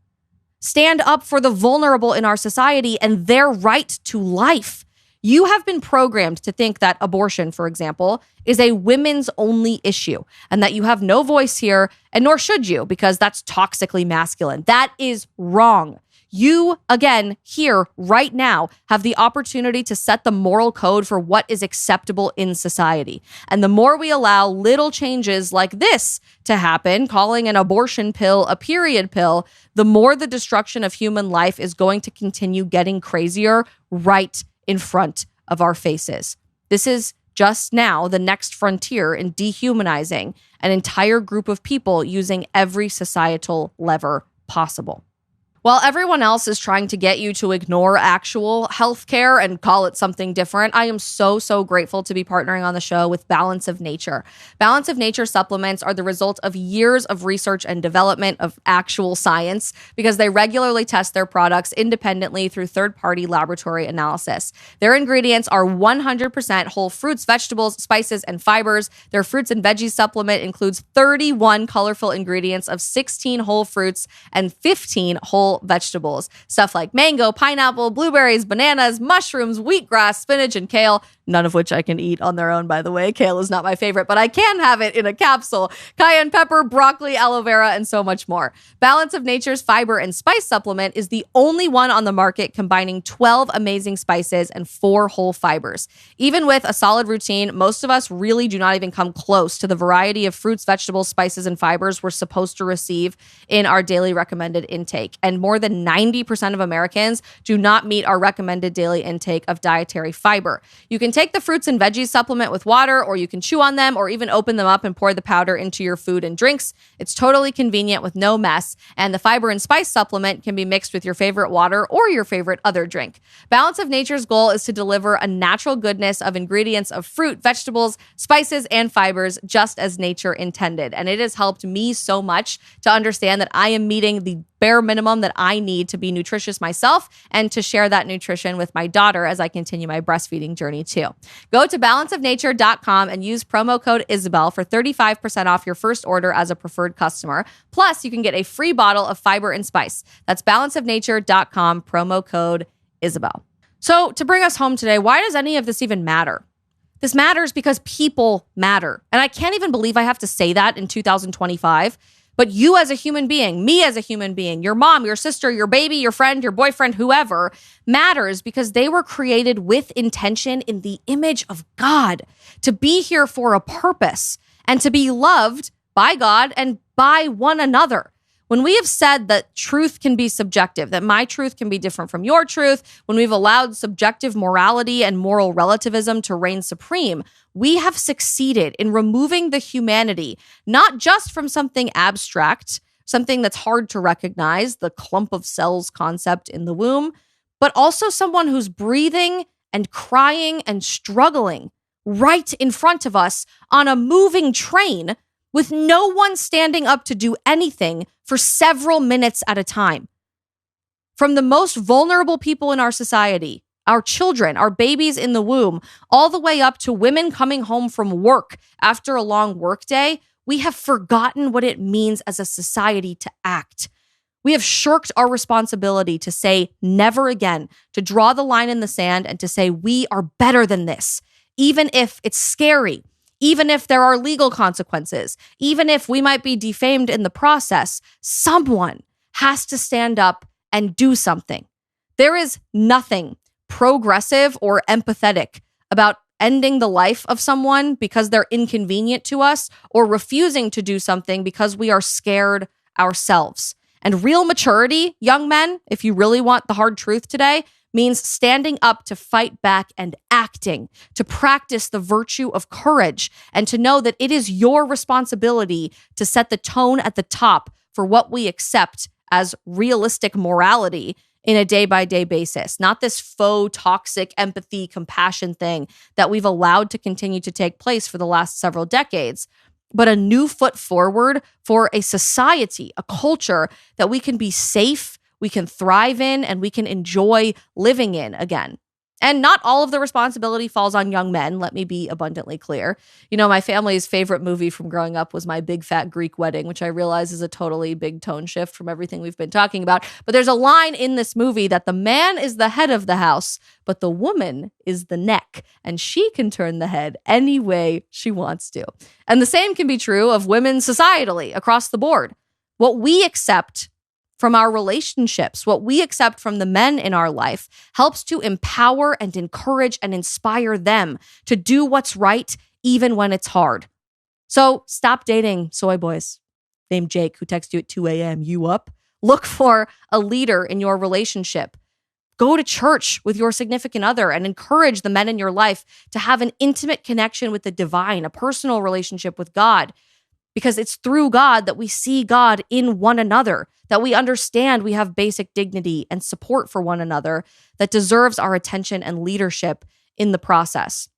Stand up for the vulnerable in our society and their right to life. You have been programmed to think that abortion, for example, is a women's only issue and that you have no voice here, and nor should you, because that's toxically masculine. That is wrong. You, again, here, right now, have the opportunity to set the moral code for what is acceptable in society. And the more we allow little changes like this to happen, calling an abortion pill a period pill, the more the destruction of human life is going to continue getting crazier right in front of our faces. This is just now the next frontier in dehumanizing an entire group of people using every societal lever possible. While everyone else is trying to get you to ignore actual healthcare and call it something different, I am so grateful to be partnering on the show with Balance of Nature. Balance of Nature supplements are the result of years of research and development of actual science because they regularly test their products independently through third-party laboratory analysis. Their ingredients are 100% whole fruits, vegetables, spices, and fibers. Their fruits and veggies supplement includes 31 colorful ingredients of 16 whole fruits and 15 whole vegetables. Stuff like mango, pineapple, blueberries, bananas, mushrooms, wheatgrass, spinach, and kale. None of which I can eat on their own, by the way. Kale is not my favorite, but I can have it in a capsule. Cayenne pepper, broccoli, aloe vera, and so much more. Balance of Nature's fiber and spice supplement is the only one on the market combining 12 amazing spices and 4 whole fibers. Even with a solid routine, most of us really do not even come close to the variety of fruits, vegetables, spices, and fibers we're supposed to receive in our daily recommended intake. And more than 90% of Americans do not meet our recommended daily intake of dietary fiber. You can take the fruits and veggies supplement with water, or you can chew on them, or even open them up and pour the powder into your food and drinks. It's totally convenient with no mess, and the fiber and spice supplement can be mixed with your favorite water or your favorite other drink. Balance of Nature's goal is to deliver a natural goodness of ingredients of fruit, vegetables, spices, and fibers, just as nature intended. And it has helped me so much to understand that I am meeting the bare minimum that I need to be nutritious myself and to share that nutrition with my daughter as I continue my breastfeeding journey too. Go to balanceofnature.com and use promo code Isabel for 35% off your first order as a preferred customer. Plus, you can get a free bottle of fiber and spice. That's balanceofnature.com, promo code Isabel. So to bring us home today, why does any of this even matter? This matters because people matter. And I can't even believe I have to say that in 2025. But you as a human being, me as a human being, your mom, your sister, your baby, your friend, your boyfriend, whoever, matters because they were created with intention in the image of God to be here for a purpose. and to be loved by God and by one another. When we have said that truth can be subjective, that my truth can be different from your truth, when we've allowed subjective morality and moral relativism to reign supreme, we have succeeded in removing the humanity, not just from something abstract, something that's hard to recognize, the clump of cells concept in the womb, but also someone who's breathing and crying and struggling right in front of us on a moving train with no one standing up to do anything for several minutes at a time. From the most vulnerable people in our society, our children, our babies in the womb, all the way up to women coming home from work after a long workday, we have forgotten what it means as a society to act. We have shirked our responsibility to say never again, to draw the line in the sand and to say we are better than this, even if it's scary, even if there are legal consequences, even if we might be defamed in the process. Someone has to stand up and do something. There is nothing progressive or empathetic about ending the life of someone because they're inconvenient to us or refusing to do something because we are scared ourselves. And real maturity, young men, if you really want the hard truth today, means standing up to fight back and acting, to practice the virtue of courage, and to know that it is your responsibility to set the tone at the top for what we accept as realistic morality in a day-by-day basis, not this faux toxic empathy, compassion thing that we've allowed to continue to take place for the last several decades, but a new foot forward for a society, a culture that we can be safe, we can thrive in, and we can enjoy living in again. And not all of the responsibility falls on young men, let me be abundantly clear. You know, my family's favorite movie from growing up was My Big Fat Greek Wedding, which I realize is a totally big tone shift from everything we've been talking about. But there's a line in this movie that the man is the head of the house, but the woman is the neck, and she can turn the head any way she wants to. And the same can be true of women societally across the board. What we accept from our relationships, what we accept from the men in our life, helps to empower and encourage and inspire them to do what's right, even when it's hard. So stop dating soy boys named Jake who texts you at 2 a.m. You up? Look for a leader in your relationship. Go to church with your significant other and encourage the men in your life to have an intimate connection with the divine, a personal relationship with God. Because it's through God that we see God in one another, that we understand we have basic dignity and support for one another that deserves our attention and leadership in the process.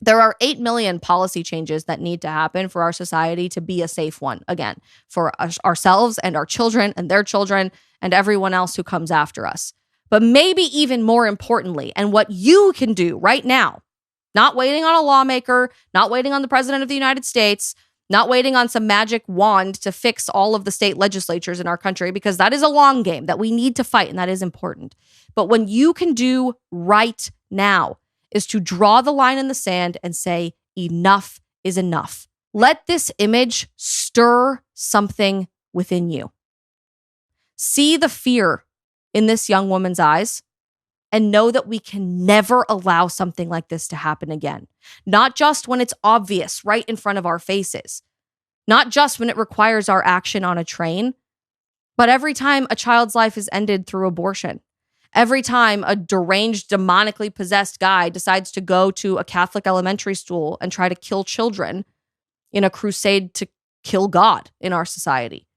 There are 8 million policy changes that need to happen for our society to be a safe one, again, for ourselves and our children and their children and everyone else who comes after us. But maybe even more importantly, and what you can do right now, not waiting on a lawmaker, not waiting on the president of the United States, not waiting on some magic wand to fix all of the state legislatures in our country, because that is a long game that we need to fight, and that is important. But when you can do right now is to draw the line in the sand and say, enough is enough. Let this image stir something within you. See the fear in this young woman's eyes and know that we can never allow something like this to happen again. Not just when it's obvious right in front of our faces. Not just when it requires our action on a train, but every time a child's life is ended through abortion. Every time a deranged, demonically possessed guy decides to go to a Catholic elementary school and try to kill children in a crusade to kill God in our society.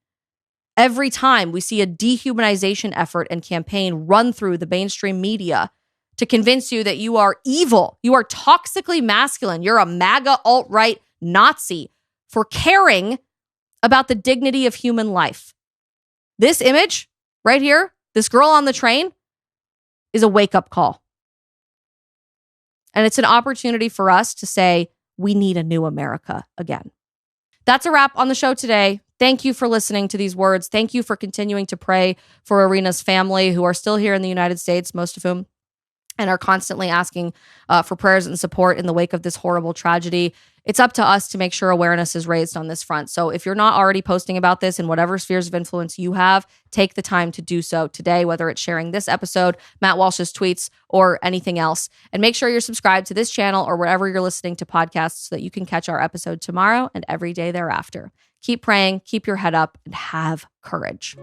Every time we see a dehumanization effort and campaign run through the mainstream media to convince you that you are evil, you are toxically masculine, you're a MAGA alt-right Nazi for caring about the dignity of human life. This image right here, this girl on the train, is a wake-up call. And it's an opportunity for us to say, we need a new America again. That's a wrap on the show today. Thank you for listening to these words. Thank you for continuing to pray for Iryna's family who are still here in the United States, most of whom, and are constantly asking for prayers and support in the wake of this horrible tragedy. it's up to us to make sure awareness is raised on this front. So if you're not already posting about this in whatever spheres of influence you have, take the time to do so today, whether it's sharing this episode, Matt Walsh's tweets, or anything else. And make sure you're subscribed to this channel or wherever you're listening to podcasts so that you can catch our episode tomorrow and every day thereafter. Keep praying, keep your head up, and have courage.